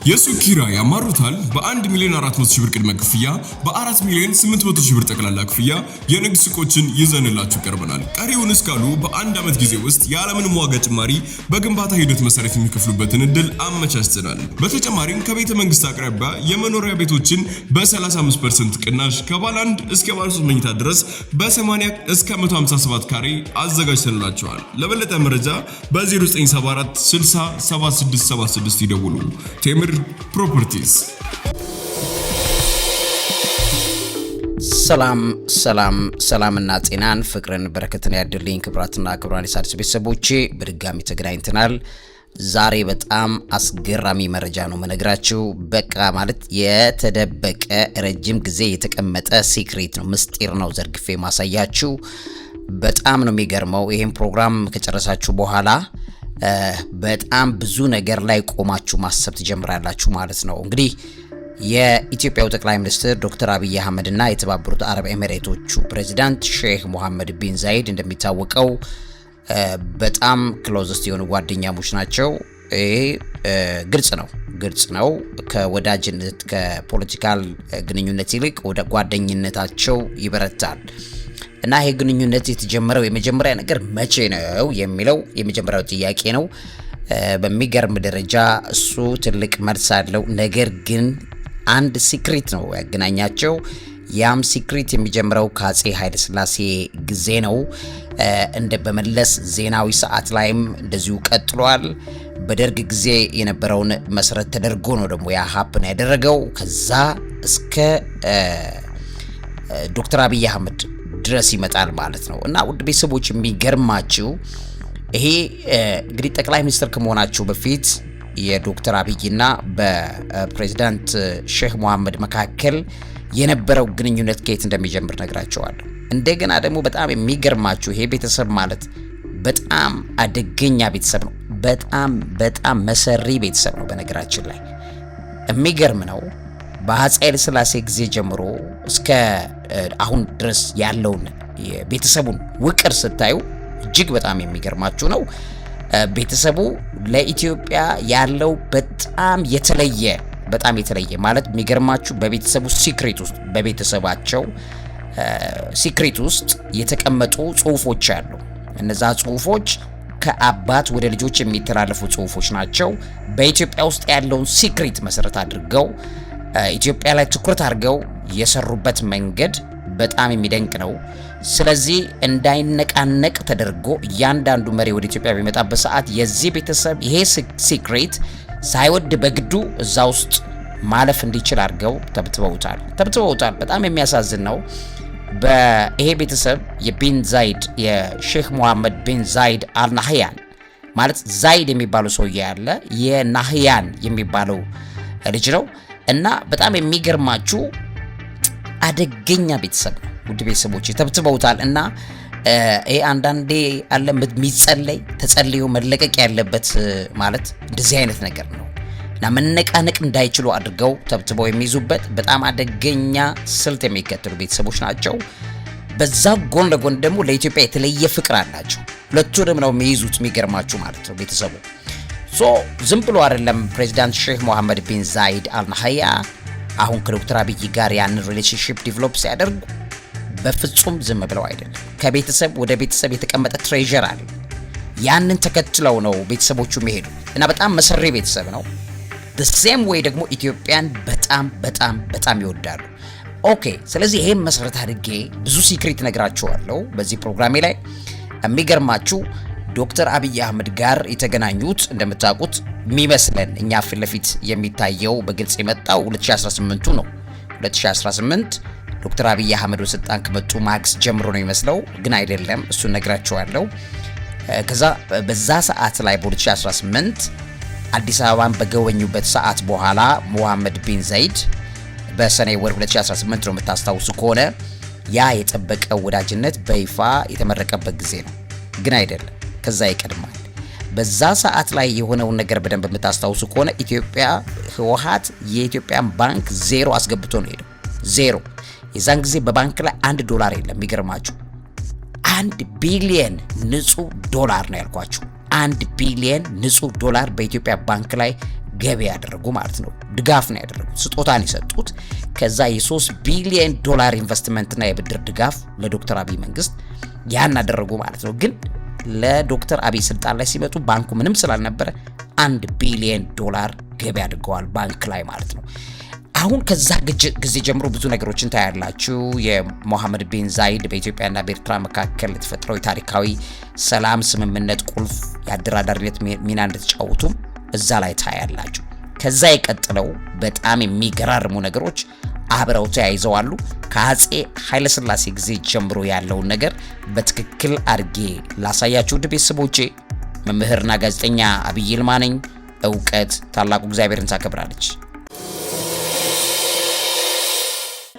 የሱቅ ኪራይ ያማሩታል? በ1 ሚሊዮን 400 ሺህ ብር ቅድመ ክፍያ፣ በ4 ሚሊዮን 800 ሺህ ብር ጠቅላላ ክፍያ የንግድ ሱቆችን ይዘንላችሁ ቀርበናል። ቀሪውን እስካሉ በአንድ ዓመት ጊዜ ውስጥ ያለምንም ዋጋ ጭማሪ በግንባታ ሂደት መሰረት የሚከፍሉበትን እድል አመቻችተናል። በተጨማሪም ከቤተ መንግስት አቅራቢያ የመኖሪያ ቤቶችን በ35% ቅናሽ ከባለ 1 እስከ ባለ 3 መኝታ ድረስ በ80 እስከ 157 ካሬ አዘጋጅተንላችኋል። ለበለጠ መረጃ በ0974 60 7676 ይደውሉ። ቴምር ፕሮፐርቲስ። ሰላምና ጤናን ፍቅርን በረከትን ያድልኝ። ክብራትና ክብራን የሣድስ ቤተሰቦቼ በድጋሚ ተገናኝተናል። ዛሬ በጣም አስገራሚ መረጃ ነው መነግራችሁ። በቃ ማለት የተደበቀ ረጅም ጊዜ የተቀመጠ ሲክሬት ነው፣ ምስጢር ነው ዘርግፌ ማሳያችሁ። በጣም ነው የሚገርመው። ይሄን ፕሮግራም ከጨረሳችሁ በኋላ በጣም ብዙ ነገር ላይ ቆማችሁ ማሰብ ትጀምራላችሁ ማለት ነው። እንግዲህ የኢትዮጵያው ጠቅላይ ሚኒስትር ዶክተር አብይ አህመድ እና የተባበሩት አረብ ኤሚሬቶቹ ፕሬዚዳንት ሼህ መሐመድ ቢን ዛይድ እንደሚታወቀው በጣም ክሎዝስት የሆኑ ጓደኛሞች ናቸው። ይሄ ግልጽ ነው። ከወዳጅነት ከፖለቲካል ግንኙነት ይልቅ ወደ ጓደኝነታቸው ይበረታል። እና ይሄ ግንኙነት የተጀመረው የመጀመሪያ ነገር መቼ ነው የሚለው የመጀመሪያው ጥያቄ ነው። በሚገርም ደረጃ እሱ ትልቅ መልስ አለው። ነገር ግን አንድ ሲክሬት ነው ያገናኛቸው። ያም ሲክሬት የሚጀምረው ከአፄ ኃይለ ሥላሴ ጊዜ ነው። እንደ በመለስ ዜናዊ ሰዓት ላይም እንደዚሁ ቀጥሏል። በደርግ ጊዜ የነበረውን መሰረት ተደርጎ ነው ደግሞ ያ ሀፕን ያደረገው። ከዛ እስከ ዶክተር አብይ አህመድ ድረስ ይመጣል ማለት ነው። እና ውድ ቤተሰቦች የሚገርማችሁ ይሄ እንግዲህ ጠቅላይ ሚኒስትር ከመሆናቸው በፊት የዶክተር አብይና በፕሬዝዳንት ሼህ መሐመድ መካከል የነበረው ግንኙነት ከየት እንደሚጀምር ነግራቸዋለሁ። እንደገና ደግሞ በጣም የሚገርማችሁ ይሄ ቤተሰብ ማለት በጣም አደገኛ ቤተሰብ ነው። በጣም መሰሪ ቤተሰብ ነው። በነገራችን ላይ የሚገርም ነው። በአፄ ኃይለ ሥላሴ ጊዜ ጀምሮ እስከ አሁን ድረስ ያለውን የቤተሰቡን ውቅር ስታዩ እጅግ በጣም የሚገርማችሁ ነው። ቤተሰቡ ለኢትዮጵያ ያለው በጣም የተለየ ማለት የሚገርማችሁ በቤተሰቡ በቤተሰባቸው ሲክሬት ውስጥ የተቀመጡ ጽሁፎች አሉ። እነዛ ጽሁፎች ከአባት ወደ ልጆች የሚተላለፉ ጽሁፎች ናቸው። በኢትዮጵያ ውስጥ ያለውን ሲክሬት መሰረት አድርገው ኢትዮጵያ ላይ ትኩረት አድርገው የሰሩበት መንገድ በጣም የሚደንቅ ነው። ስለዚህ እንዳይነቃነቅ ተደርጎ እያንዳንዱ መሪ ወደ ኢትዮጵያ በሚመጣበት ሰዓት የዚህ ቤተሰብ ይሄ ሲክሬት ሳይወድ በግዱ እዛ ውስጥ ማለፍ እንዲችል አድርገው ተብትበውታል። በጣም የሚያሳዝን ነው። በይሄ ቤተሰብ የቢን ዛይድ የሼህ መሐመድ ቢን ዛይድ አልናህያን ማለት ዛይድ የሚባለው ሰውዬ ያለ የናህያን የሚባለው ልጅ ነው። እና በጣም የሚገርማችሁ አደገኛ ቤተሰብ ነው። ውድ ቤተሰቦች ተብትበውታል። እና ይሄ አንዳንዴ አለ የሚጸለይ ተጸልዮ መለቀቅ ያለበት ማለት እንደዚህ አይነት ነገር ነው። እና መነቃነቅ እንዳይችሉ አድርገው ተብትበው የሚይዙበት በጣም አደገኛ ስልት የሚከተሉ ቤተሰቦች ናቸው። በዛ ጎን ለጎን ደግሞ ለኢትዮጵያ የተለየ ፍቅር አላቸው። ሁለቱንም ነው የሚይዙት። የሚገርማችሁ ማለት ነው ቤተሰቡ ዝም ብሎ አይደለም። ፕሬዚዳንት ሼህ መሐመድ ቢን ዛይድ አልናህያ አሁን ከዶክተር አብይ ጋር ያንን ሪሌሽንሺፕ ዲቨሎፕ ሲያደርጉ በፍጹም ዝም ብለው አይደለም። ከቤተሰብ ወደ ቤተሰብ የተቀመጠ ትሬዠር አለ። ያንን ተከትለው ነው ቤተሰቦቹ የሚሄዱ እና በጣም መሰሪ ቤተሰብ ነው። the same way ደግሞ ኢትዮጵያን በጣም ይወዳሉ። ኦኬ፣ ስለዚህ ይሄን መሰረት አድርጌ ብዙ ሲክሬት ነግራችኋለሁ በዚህ ፕሮግራሜ ላይ። የሚገርማችሁ ዶክተር አብይ አህመድ ጋር የተገናኙት እንደምታውቁት የሚመስለን እኛ ፊት ለፊት የሚታየው በግልጽ የመጣው 2018 ነው። 2018 ዶክተር አብይ አህመድ ወደ ስልጣን ከመጡ ማግስት ጀምሮ ነው የሚመስለው፣ ግን አይደለም። እሱን ነግራቸዋለሁ። ከዛ በዛ ሰዓት ላይ በ2018 አዲስ አበባን በጎበኙበት ሰዓት በኋላ መሐመድ ቢን ዛይድ በሰኔ ወር 2018 ነው የምታስታውሱ ከሆነ ያ የጠበቀው ወዳጅነት በይፋ የተመረቀበት ጊዜ ነው፣ ግን አይደለም። ከዛ ይቀድማል። በዛ ሰዓት ላይ የሆነውን ነገር በደንብ የምታስታውሱ ከሆነ ኢትዮጵያ ህወሓት የኢትዮጵያን ባንክ ዜሮ አስገብቶ ነው ሄደው ዜሮ። የዛን ጊዜ በባንክ ላይ $1 የለም። የሚገርማችሁ 1 ቢሊየን ንጹህ ዶላር ነው ያልኳችሁ። $1 ቢሊየን ንጹህ ዶላር በኢትዮጵያ ባንክ ላይ ገቢ ያደረጉ ማለት ነው። ድጋፍ ነው ያደረጉት፣ ስጦታን የሰጡት። ከዛ የ3 ቢሊዮን ዶላር ኢንቨስትመንትና የብድር ድጋፍ ለዶክተር አብይ መንግስት ያን አደረጉ ማለት ነው። ግን ለዶክተር አብይ ስልጣን ላይ ሲመጡ ባንኩ ምንም ስላልነበረ 1 ቢሊዮን ዶላር ገቢ አድርገዋል ባንክ ላይ ማለት ነው። አሁን ከዛ ጊዜ ጀምሮ ብዙ ነገሮችን ታያላችሁ። የሞሐመድ ቢን ዛይድ በኢትዮጵያና በኤርትራ መካከል የተፈጠረው የታሪካዊ ሰላም ስምምነት ቁልፍ የአደራዳሪነት ሚና እንደተጫወቱም እዛ ላይ ታያላችሁ። ከዛ የቀጥለው በጣም የሚገራርሙ ነገሮች አብረው ተያይዘዋሉ። ከአፄ ኃይለሥላሴ ጊዜ ጀምሮ ያለውን ነገር በትክክል አድርጌ ላሳያችሁ ውድ ቤተሰቦቼ። መምህርና ጋዜጠኛ አብይ ይልማ ነኝ። እውቀት ታላቁ እግዚአብሔርን ታከብራለች።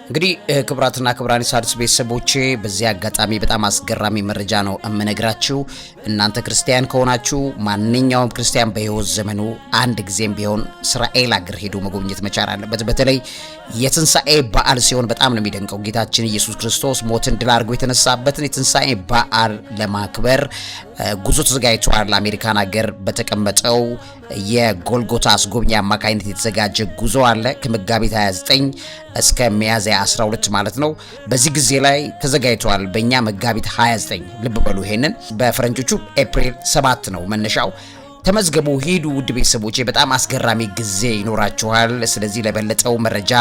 እንግዲህ ክብራትና ክብራን የሣድስ ቤተሰቦቼ በዚህ አጋጣሚ በጣም አስገራሚ መረጃ ነው እምነግራችሁ። እናንተ ክርስቲያን ከሆናችሁ ማንኛውም ክርስቲያን በሕይወት ዘመኑ አንድ ጊዜም ቢሆን እስራኤል አገር ሄዶ መጎብኘት መቻል አለበት። በተለይ የትንሣኤ በዓል ሲሆን በጣም ነው የሚደንቀው። ጌታችን ኢየሱስ ክርስቶስ ሞትን ድል አድርጎ የተነሳበትን የትንሣኤ በዓል ለማክበር ጉዞ ተዘጋጅቷል። አሜሪካን ሀገር በተቀመጠው የጎልጎታ አስጎብኚ አማካይነት የተዘጋጀ ጉዞ አለ ከመጋቢት 29 እስከ ሚያዝያ 12 ማለት ነው። በዚህ ጊዜ ላይ ተዘጋጅቷል። በእኛ መጋቢት 29 ልብ በሉ። ይሄንን በፈረንጆቹ ኤፕሪል 7 ነው መነሻው። ተመዝገቡ፣ ሂዱ ውድ ቤተሰቦቼ። በጣም አስገራሚ ጊዜ ይኖራችኋል። ስለዚህ ለበለጠው መረጃ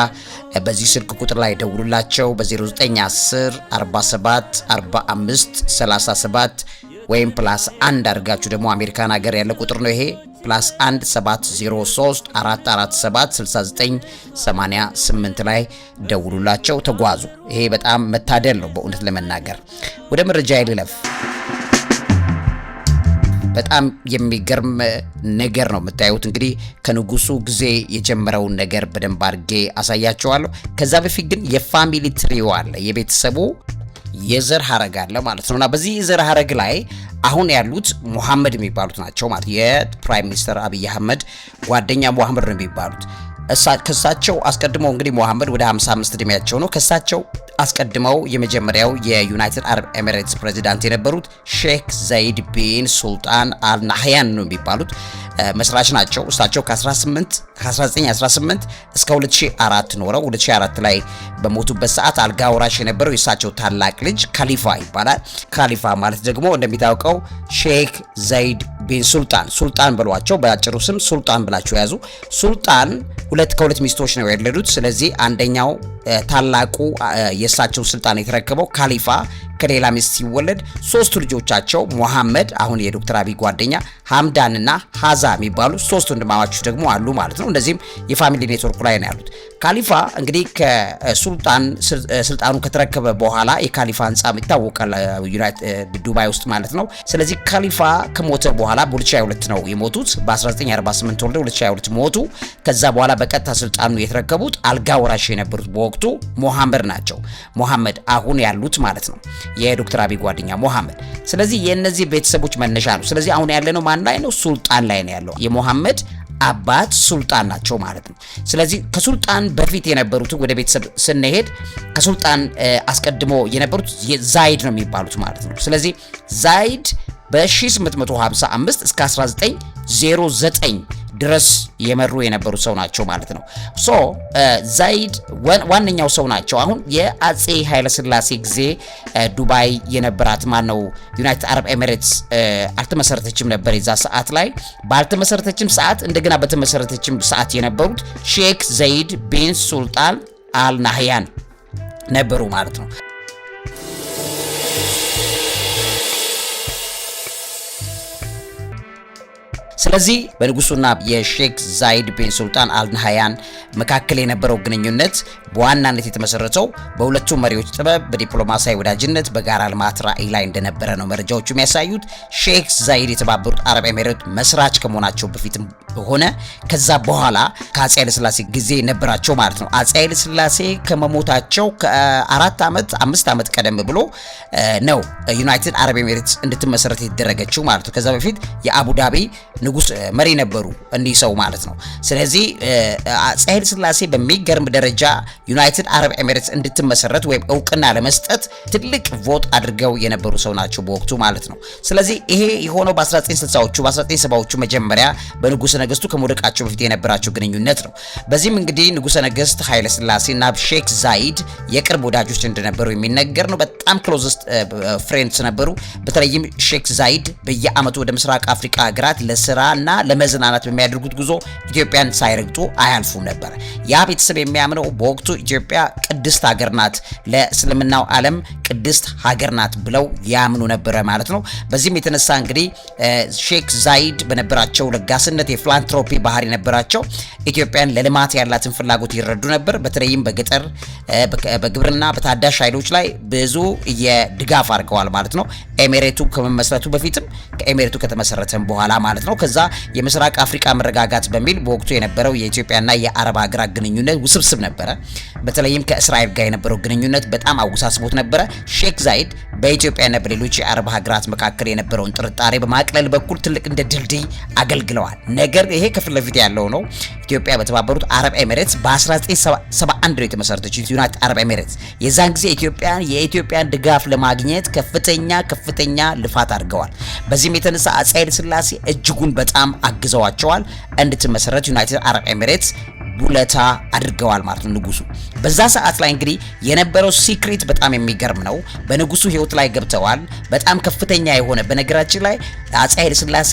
በዚህ ስልክ ቁጥር ላይ ደውሉላቸው በ0910 47 45 37 ወይም +1 አድርጋችሁ ደግሞ አሜሪካን ሀገር ያለ ቁጥር ነው ይሄ +1 703 447 6988 ላይ ደውሉላቸው፣ ተጓዙ። ይሄ በጣም መታደል ነው በእውነት ለመናገር። ወደ መረጃ ይልለፍ። በጣም የሚገርም ነገር ነው የምታዩት። እንግዲህ ከንጉሱ ጊዜ የጀመረውን ነገር በደንብ አድርጌ አሳያቸዋለሁ። ከዛ በፊት ግን የፋሚሊ ትሪው አለ፣ የቤተሰቡ የዘር ሐረግ አለ ማለት ነውና በዚህ የዘር ሐረግ ላይ አሁን ያሉት ሙሐመድ የሚባሉት ናቸው ማለት የፕራይም ሚኒስተር አብይ አህመድ ጓደኛ ሙሐመድ ነው የሚባሉት። ከሳቸው አስቀድመው እንግዲህ ሙሐመድ ወደ 55 እድሜያቸው ነው። ከሳቸው አስቀድመው የመጀመሪያው የዩናይትድ አረብ ኤሚሬትስ ፕሬዚዳንት የነበሩት ሼክ ዘይድ ቢን ሱልጣን አል ናህያን ነው የሚባሉት መስራች ናቸው። እሳቸው ከ1918 እስከ 2004 ኖረው 2004 ላይ በሞቱበት ሰዓት አልጋ ወራሽ የነበረው የእሳቸው ታላቅ ልጅ ካሊፋ ይባላል። ካሊፋ ማለት ደግሞ እንደሚታወቀው ሼክ ዘይድ ቢን ሱልጣን ብሏቸው በአጭሩ ስም ሱልጣን ብላችሁ ያዙ። ሱልጣን ከሁለት ሚስቶች ነው የወለዱት። ስለዚህ አንደኛው ታላቁ የእሳቸው ስልጣን የተረከበው ካሊፋ ከሌላ ሚስት ሲወለድ ሶስቱ ልጆቻቸው ሙሐመድ አሁን የዶክተር አብይ ጓደኛ ሐምዳንና ሐዛ የሚባሉ ሶስት ወንድማማቾች ደግሞ አሉ ማለት ነው። እንደዚህም የፋሚሊ ኔትወርክ ላይ ነው ያሉት። ካሊፋ እንግዲህ ከሱልጣን ስልጣኑ ከተረከበ በኋላ የካሊፋ ህንጻ ይታወቃል ዱባይ ውስጥ ማለት ነው። ስለዚህ ካሊፋ ከሞተ በኋላ በ2022 ነው የሞቱት። በ1948 ወልደው 2022 ሞቱ። ከዛ በኋላ በቀጥታ ስልጣኑ የተረከቡት አልጋ ወራሽ የነበሩት በወቅቱ ሙሐመድ ናቸው። ሙሐመድ አሁን ያሉት ማለት ነው የዶክተር አብይ ጓደኛ ሙሐመድ። ስለዚህ የእነዚህ ቤተሰቦች መነሻ ነው። ስለዚህ አሁን ያለነው ማን ላይ ነው? ሱልጣን ላይ ነው ያለው። የሙሐመድ አባት ሱልጣን ናቸው ማለት ነው። ስለዚህ ከሱልጣን በፊት የነበሩት ወደ ቤተሰብ ስንሄድ ከሱልጣን አስቀድሞ የነበሩት ዛይድ ነው የሚባሉት ማለት ነው። ስለዚህ ዛይድ በ1855 እስከ 1909 ድረስ የመሩ የነበሩ ሰው ናቸው ማለት ነው። ዛይድ ዋነኛው ሰው ናቸው። አሁን የአፄ ኃይለሥላሴ ጊዜ ዱባይ የነበራት ማነው ዩናይትድ አረብ ኤሚሬትስ አልተመሰረተችም ነበር። የዛ ሰዓት ላይ ባልተመሰረተችም ሰዓት እንደገና በተመሰረተችም ሰዓት የነበሩት ሼክ ዘይድ ቢን ሱልጣን አል ናህያን ነበሩ ማለት ነው። ስለዚህ በንጉሱና የሼክ ዛይድ ቢን ሱልጣን አል ናህያን መካከል የነበረው ግንኙነት በዋናነት የተመሰረተው በሁለቱ መሪዎች ጥበብ፣ በዲፕሎማሲያዊ ወዳጅነት፣ በጋራ ልማት ራዕይ ላይ እንደነበረ ነው መረጃዎቹ የሚያሳዩት። ሼክ ዛይድ የተባበሩት አረብ ኤሚሬት መስራች ከመሆናቸው በፊትም ሆነ ከዛ በኋላ ከአፄ ኃይለሥላሴ ጊዜ ነበራቸው ማለት ነው። አፄ ኃይለሥላሴ ከመሞታቸው ከ5 ዓመት ቀደም ብሎ ነው ዩናይትድ አረብ ኤሚሬትስ እንድትመሰረት የተደረገችው ማለት ነው። ከዛ በፊት የአቡዳቢ ንጉስ መሪ ነበሩ እኒህ ሰው ማለት ነው። ስለዚህ አፄ ኃይለሥላሴ በሚገርም ደረጃ ዩናይትድ አረብ ኤሚሬትስ እንድትመሰረት ወይም እውቅና ለመስጠት ትልቅ ቮት አድርገው የነበሩ ሰው ናቸው በወቅቱ ማለት ነው። ስለዚህ ይሄ የሆነው በ1960ዎቹ በ1970ዎቹ መጀመሪያ በንጉስ ነገስቱ ከመውደቃቸው በፊት የነበራቸው ግንኙነት ነው። በዚህም እንግዲህ ንጉሠ ነገስት ኃይለ ሥላሴና ሼክ ዛይድ የቅርብ ወዳጆች እንደነበሩ የሚነገር ነው። በጣም ክሎዝስት ፍሬንድስ ነበሩ። በተለይም ሼክ ዛይድ በየአመቱ ወደ ምስራቅ አፍሪካ ሀገራት ለስራና ለመዝናናት በሚያደርጉት ጉዞ ኢትዮጵያን ሳይረግጡ አያልፉም ነበር። ያ ቤተሰብ የሚያምነው በወቅቱ ኢትዮጵያ ቅድስት ሀገር ናት፣ ለእስልምናው ዓለም ቅድስት ሀገር ናት ብለው ያምኑ ነበረ ማለት ነው። በዚህም የተነሳ እንግዲህ ሼክ ዛይድ በነበራቸው ለጋስነት የፊላንትሮፒ ባህሪ ነበራቸው። ኢትዮጵያን ለልማት ያላትን ፍላጎት ይረዱ ነበር። በተለይም በገጠር በግብርና በታዳሽ ኃይሎች ላይ ብዙ የድጋፍ አድርገዋል ማለት ነው። ኤሚሬቱ ከመመስረቱ በፊትም ከኤሚሬቱ ከተመሰረተም በኋላ ማለት ነው። ከዛ የምስራቅ አፍሪካ መረጋጋት በሚል በወቅቱ የነበረው የኢትዮጵያና የአረብ ሀገራት ግንኙነት ውስብስብ ነበረ። በተለይም ከእስራኤል ጋር የነበረው ግንኙነት በጣም አወሳስቦት ነበረ። ሼክ ዛይድ በኢትዮጵያና በሌሎች የአረብ ሀገራት መካከል የነበረውን ጥርጣሬ በማቅለል በኩል ትልቅ እንደ ድልድይ አገልግለዋል። ነገር ይሄ ከፊት ለፊት ያለው ነው። ኢትዮጵያ በተባበሩት አረብ ኤሚሬትስ በ1971 ነው የተመሰረተችው ዩናይትድ አረብ ኤሚሬትስ። የዛን ጊዜ የኢትዮጵያን ድጋፍ ለማግኘት ከፍተኛ ልፋት አድርገዋል። በዚህም የተነሳ አፄ ኃይለ ሥላሴ እጅጉን በጣም አግዘዋቸዋል እንድትመሰረት ዩናይትድ አረብ ኤሚሬትስ ውለታ አድርገዋል ማለት ነው ንጉሱ። በዛ ሰዓት ላይ እንግዲህ የነበረው ሲክሬት በጣም የሚገርም ነው። በንጉሱ ህይወት ላይ ገብተዋል። በጣም ከፍተኛ የሆነ በነገራችን ላይ አፄ ኃይለ ሥላሴ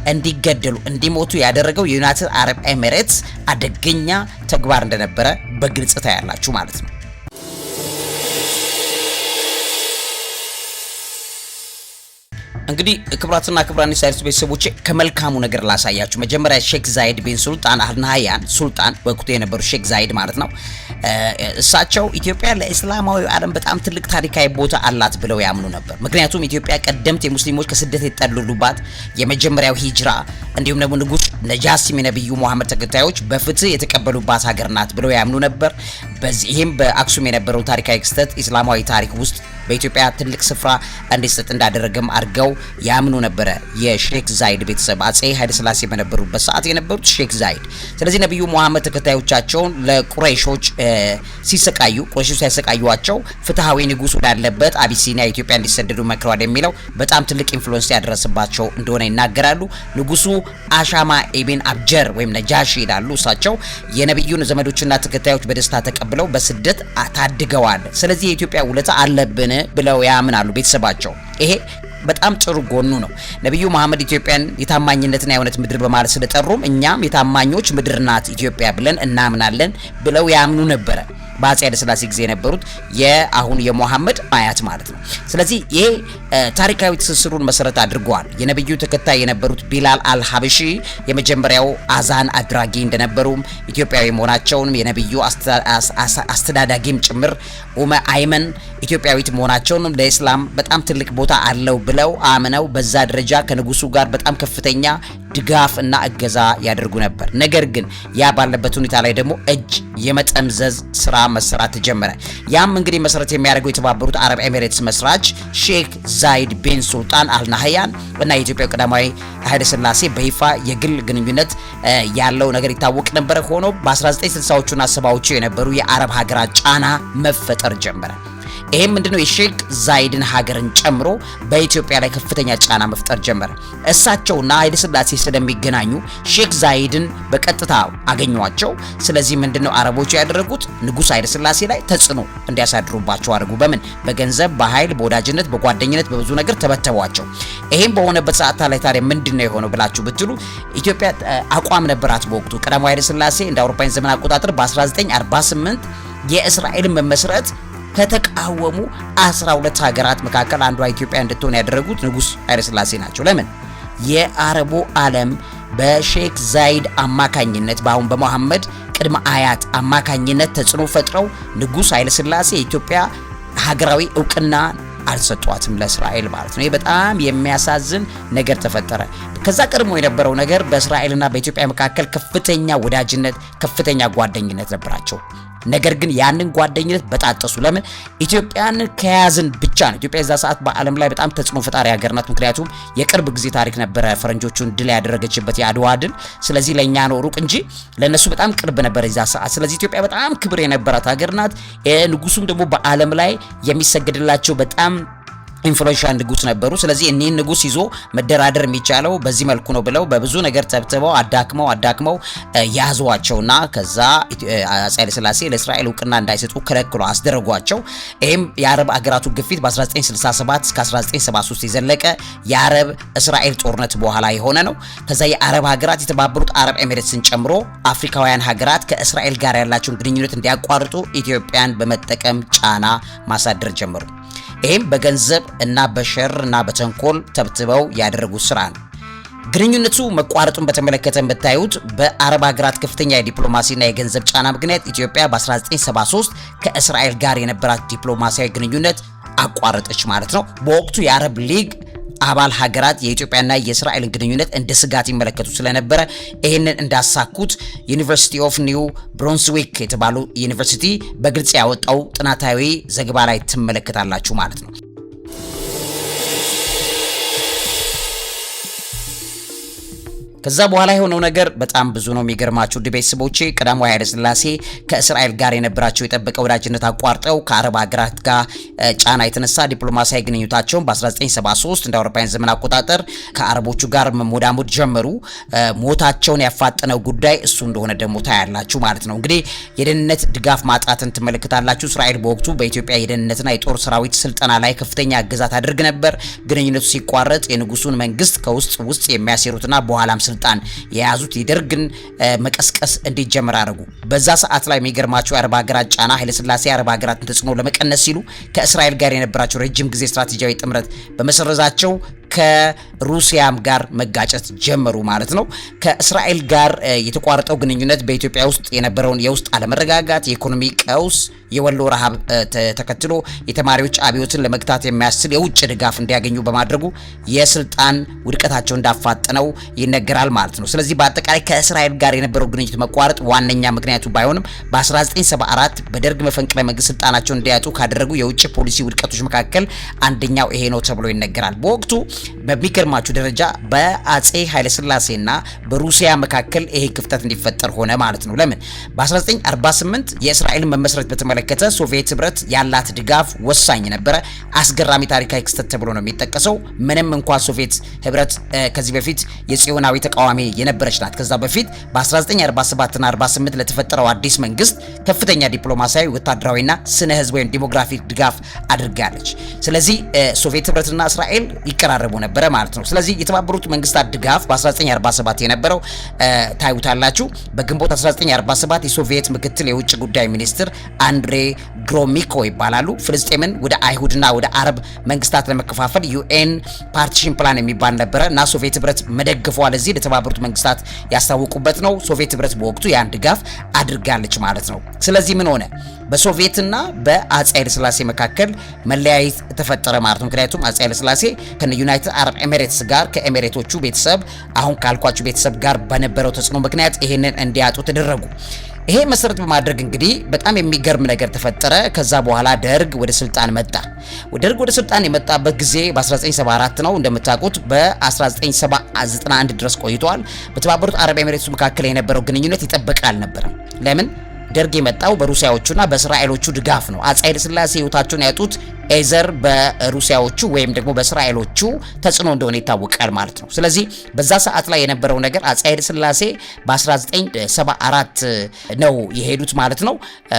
እንዲገደሉ እንዲሞቱ ያደረገው የዩናይትድ አረብ ኤሚሬትስ አደገኛ ተግባር እንደነበረ በግልጽ ታያላችሁ ማለት ነው። እንግዲህ ክብራትና ክብራን ሳይርስ ቤተሰቦቼ ከመልካሙ ነገር ላሳያችሁ። መጀመሪያ ሼክ ዛይድ ቢን ሱልጣን አል ናህያን ሱልጣን ወቅቱ የነበሩ ሼክ ዛይድ ማለት ነው። እሳቸው ኢትዮጵያ ለእስላማዊ ዓለም በጣም ትልቅ ታሪካዊ ቦታ አላት ብለው ያምኑ ነበር። ምክንያቱም ኢትዮጵያ ቀደምት የሙስሊሞች ከስደት የተጠለሉባት የመጀመሪያው ሂጅራ እንዲሁም ደግሞ ንጉስ ነጃሲም የነብዩ መሐመድ ተከታዮች በፍትህ የተቀበሉባት ሀገር ናት ብለው ያምኑ ነበር። በዚህም በአክሱም የነበረው ታሪካዊ ክስተት እስላማዊ ታሪክ ውስጥ በኢትዮጵያ ትልቅ ስፍራ እንዲሰጥ እንዳደረገም አድርገው ያምኑ ነበረ የሼክ ዛይድ ቤተሰብ አፄ ኃይለ ሥላሴ በነበሩበት ሰዓት የነበሩት ሼክ ዛይድ። ስለዚህ ነብዩ መሐመድ ተከታዮቻቸውን ለቁረይሾች ቁረይሾች ሲያሰቃዩዋቸው ፍትሃዊ ንጉስ ወዳለበት አቢሲኒያ ኢትዮጵያ እንዲሰደዱ መክረዋል የሚለው በጣም ትልቅ ኢንፍሉዌንስ ያደረሰባቸው እንደሆነ ይናገራሉ። ንጉሱ አሻማ ኢብን አብጀር ወይም ነጃሺ ይላሉ። እሳቸው የነብዩን ዘመዶችና ተከታዮች በደስታ ተቀብለው በስደት ታድገዋል። ስለዚህ የኢትዮጵያ ውለታ አለብን ብለው ያምናሉ ቤተሰባቸው። ይሄ በጣም ጥሩ ጎኑ ነው። ነብዩ መሐመድ ኢትዮጵያን የታማኝነትና የእውነት ምድር በማለት ስለጠሩም እኛም የታማኞች ምድር ናት ኢትዮጵያ ብለን እናምናለን ብለው ያምኑ ነበረ። በአፄ ኃይለ ሥላሴ ጊዜ የነበሩት የአሁን የሙሐመድ አያት ማለት ነው። ስለዚህ ይሄ ታሪካዊ ትስስሩን መሰረት አድርገዋል። የነብዩ ተከታይ የነበሩት ቢላል አልሐበሺ የመጀመሪያው አዛን አድራጊ እንደነበሩም ኢትዮጵያዊ መሆናቸውንም የነብዩ አስተዳዳጊም ጭምር ኡመ አይመን ኢትዮጵያዊት መሆናቸውንም ለኢስላም በጣም ትልቅ ቦታ አለው ብለው አምነው በዛ ደረጃ ከንጉሱ ጋር በጣም ከፍተኛ ድጋፍ እና እገዛ ያደርጉ ነበር። ነገር ግን ያ ባለበት ሁኔታ ላይ ደግሞ እጅ የመጠምዘዝ ስራ መሰራት ተጀመረ። ያም እንግዲህ መሰረት የሚያደርገው የተባበሩት አረብ ኤሚሬትስ መስራች ሼክ ዛይድ ቢን ሱልጣን አል ናህያን እና የኢትዮጵያ ቀዳማዊ ኃይለ ሥላሴ በይፋ የግል ግንኙነት ያለው ነገር ይታወቅ ነበር። ሆኖ በ1960ዎቹና 70ዎቹ የነበሩ የአረብ ሀገራት ጫና መፈጠር ጀመረ። ይሄም ምንድነው የሼክ ዛይድን ሀገርን ጨምሮ በኢትዮጵያ ላይ ከፍተኛ ጫና መፍጠር ጀመረ። እሳቸውና ኃይለ ሥላሴ ስለሚገናኙ ሼክ ዛይድን በቀጥታ አገኟቸው። ስለዚህ ምንድነው አረቦቹ ያደረጉት ንጉስ ኃይለ ሥላሴ ላይ ተጽዕኖ እንዲያሳድሩባቸው አድርጉ። በምን በገንዘብ፣ በኃይል፣ በወዳጅነት፣ በጓደኝነት በብዙ ነገር ተበተቧቸው። ይሄም በሆነበት ሰዓት ላይ ታዲያ ምንድነው የሆነው ብላችሁ ብትሉ ኢትዮጵያ አቋም ነበራት በወቅቱ። ቀዳማዊ ኃይለ ሥላሴ እንደ አውሮፓውያን ዘመን አቆጣጠር በ1948 የእስራኤልን መመስረት ከተቃወሙ 12 ሀገራት መካከል አንዷ ኢትዮጵያ እንድትሆን ያደረጉት ንጉስ ኃይለ ሥላሴ ናቸው። ለምን? የአረቡ ዓለም በሼክ ዛይድ አማካኝነት በመሐመድ ቅድመ አያት አማካኝነት ተጽዕኖ ፈጥረው ንጉስ ኃይለ ሥላሴ የኢትዮጵያ ሀገራዊ እውቅና አልሰጧትም ለእስራኤል ማለት ነው። ይሄ በጣም የሚያሳዝን ነገር ተፈጠረ። ከዛ ቀድሞ የነበረው ነገር በእስራኤልና በኢትዮጵያ መካከል ከፍተኛ ወዳጅነት፣ ከፍተኛ ጓደኝነት ነበራቸው። ነገር ግን ያንን ጓደኝነት በጣጠሱ። ለምን? ኢትዮጵያን ከያዝን ብቻ ነው። ኢትዮጵያ የዛ ሰዓት በዓለም ላይ በጣም ተጽዕኖ ፈጣሪ ሀገር ናት። ምክንያቱም የቅርብ ጊዜ ታሪክ ነበረ ፈረንጆቹን ድል ያደረገችበት የአድዋ ድል። ስለዚህ ለኛ ነው ሩቅ እንጂ ለነሱ በጣም ቅርብ ነበር የዛ ሰዓት። ስለዚህ ኢትዮጵያ በጣም ክብር የነበራት ሀገር ናት። ንጉሱም ደግሞ በዓለም ላይ የሚሰገድላቸው በጣም ኢንፍሉዌንሻል ንጉስ ነበሩ። ስለዚህ እኒህን ንጉስ ይዞ መደራደር የሚቻለው በዚህ መልኩ ነው ብለው በብዙ ነገር ተብትበው አዳክመው ያዟቸውና ከዛ አፄ ኃይለ ሥላሴ ለእስራኤል እውቅና እንዳይሰጡ ከለክሎ አስደረጓቸው። ይሄም የአረብ አገራቱ ግፊት በ1967 እስከ 1973 የዘለቀ የአረብ እስራኤል ጦርነት በኋላ የሆነ ነው። ከዛ የአረብ ሀገራት የተባበሩት አረብ ኤሚሬትስን ጨምሮ አፍሪካውያን ሀገራት ከእስራኤል ጋር ያላቸውን ግንኙነት እንዲያቋርጡ ኢትዮጵያን በመጠቀም ጫና ማሳደር ጀመሩ። ይሄም በገንዘብ እና በሸር እና በተንኮል ተብትበው ያደረጉት ስራ ነው። ግንኙነቱ መቋረጡን በተመለከተ ብታዩት በአረብ ሀገራት ከፍተኛ የዲፕሎማሲና የገንዘብ ጫና ምክንያት ኢትዮጵያ በ1973 ከእስራኤል ጋር የነበራት ዲፕሎማሲያዊ ግንኙነት አቋረጠች ማለት ነው። በወቅቱ የአረብ ሊግ አባል ሀገራት የኢትዮጵያና የእስራኤልን ግንኙነት እንደ ስጋት ይመለከቱ ስለነበረ ይህንን እንዳሳኩት ዩኒቨርሲቲ ኦፍ ኒው ብሩንስዊክ የተባለው ዩኒቨርሲቲ በግልጽ ያወጣው ጥናታዊ ዘገባ ላይ ትመለከታላችሁ ማለት ነው። ከዛ በኋላ የሆነው ነገር በጣም ብዙ ነው። የሚገርማችሁ ቤተሰቦቼ ቀዳማዊ ኃይለ ሥላሴ ከእስራኤል ጋር የነበራቸው የጠበቀ ወዳጅነት አቋርጠው ከአረብ ሀገራት ጋር ጫና የተነሳ ዲፕሎማሲያዊ ግንኙነታቸውን በ1973 እንደ አውሮፓውያን ዘመን አቆጣጠር ከአረቦቹ ጋር መሞዳሞድ ጀመሩ። ሞታቸውን ያፋጠነው ጉዳይ እሱ እንደሆነ ደግሞ ታያላችሁ ማለት ነው። እንግዲህ የደህንነት ድጋፍ ማጣትን ትመለከታላችሁ። እስራኤል በወቅቱ በኢትዮጵያ የደህንነትና የጦር ሰራዊት ስልጠና ላይ ከፍተኛ እገዛ ታደርግ ነበር። ግንኙነቱ ሲቋረጥ የንጉሱን መንግስት ከውስጥ የሚያሴሩትና በኋላም ስልጣን የያዙት የደርግን መቀስቀስ እንዲጀመር አደረጉ። በዛ ሰዓት ላይ የሚገርማቸው የአረብ ሀገራት ጫና ኃይለ ሥላሴ የአረብ ሀገራትን ተጽዕኖ ለመቀነስ ሲሉ ከእስራኤል ጋር የነበራቸው ረጅም ጊዜ ስትራቴጂያዊ ጥምረት በመሰረዛቸው ከሩሲያም ጋር መጋጨት ጀመሩ ማለት ነው። ከእስራኤል ጋር የተቋረጠው ግንኙነት በኢትዮጵያ ውስጥ የነበረውን የውስጥ አለመረጋጋት፣ የኢኮኖሚ ቀውስ፣ የወሎ ረሃብ ተከትሎ የተማሪዎች አብዮትን ለመግታት የሚያስችል የውጭ ድጋፍ እንዲያገኙ በማድረጉ የስልጣን ውድቀታቸው እንዳፋጠነው ይነገራል ማለት ነው። ስለዚህ በአጠቃላይ ከእስራኤል ጋር የነበረው ግንኙነት መቋረጥ ዋነኛ ምክንያቱ ባይሆንም በ1974 በደርግ መፈንቅለ መንግስት ስልጣናቸውን እንዲያጡ ካደረጉ የውጭ ፖሊሲ ውድቀቶች መካከል አንደኛው ይሄ ነው ተብሎ ይነገራል። በወቅቱ በሚገርማችሁ ደረጃ በአፄ ኃይለ ሥላሴና በሩሲያ መካከል ይሄ ክፍተት እንዲፈጠር ሆነ ማለት ነው። ለምን? በ1948 የእስራኤልን መመስረት በተመለከተ ሶቪየት ህብረት ያላት ድጋፍ ወሳኝ ነበረ። አስገራሚ ታሪካዊ ክስተት ተብሎ ነው የሚጠቀሰው። ምንም እንኳን ሶቪየት ህብረት ከዚህ በፊት የጽዮናዊ ተቃዋሚ የነበረች ናት። ከዛ በፊት በ1947 እና 48 ለተፈጠረው አዲስ መንግስት ከፍተኛ ዲፕሎማሲያዊ፣ ወታደራዊና ስነ ህዝብ ወይም ዲሞግራፊክ ድጋፍ አድርጋለች። ስለዚህ ሶቪየት ህብረትና እስራኤል ይቀራረቡ ነበረ ማለት ነው። ስለዚህ የተባበሩት መንግስታት ድጋፍ በ1947 የነበረው ታዩታላችሁ። በግንቦት 1947 የሶቪየት ምክትል የውጭ ጉዳይ ሚኒስትር አንድሬ ግሮሚኮ ይባላሉ ፍልስጤምን ወደ አይሁድና ወደ አረብ መንግስታት ለመከፋፈል ዩኤን ፓርቲሽን ፕላን የሚባል ነበረ እና ሶቪየት ህብረት መደግፏ ለዚህ ለተባበሩት መንግስታት ያስታወቁበት ነው። ሶቪየት ህብረት በወቅቱ ያን ድጋፍ አድርጋለች ማለት ነው። ስለዚህ ምን ሆነ? በሶቪየትና በአፄ ኃይለ ሥላሴ መካከል መለያየት ተፈጠረ ማለት ነው። ምክንያቱም አፄ ኃይለ ሥላሴ ከዩናይትድ አረብ ኤሚሬትስ ጋር ከኤሚሬቶቹ ቤተሰብ አሁን ካልኳችሁ ቤተሰብ ጋር በነበረው ተጽዕኖ ምክንያት ይሄንን እንዲያጡ ተደረጉ። ይሄ መሰረት በማድረግ እንግዲህ በጣም የሚገርም ነገር ተፈጠረ። ከዛ በኋላ ደርግ ወደ ስልጣን መጣ። ደርግ ወደ ስልጣን የመጣበት ጊዜ በ1974 ነው። እንደምታውቁት በ1991 ድረስ ቆይቷል። በተባበሩት አረብ ኤሚሬትስ መካከል የነበረው ግንኙነት ይጠበቅ አልነበረም። ለምን? ደርግ የመጣው በሩሲያዎቹና በእስራኤሎቹ ድጋፍ ነው። አፄ ኃይለ ሥላሴ ህይወታቸውን ያጡት ኤዘር በሩሲያዎቹ ወይም ደግሞ በእስራኤሎቹ ተጽዕኖ እንደሆነ ይታወቃል ማለት ነው። ስለዚህ በዛ ሰዓት ላይ የነበረው ነገር አፄ ኃይለ ሥላሴ በ1974 ነው የሄዱት ማለት ነው፣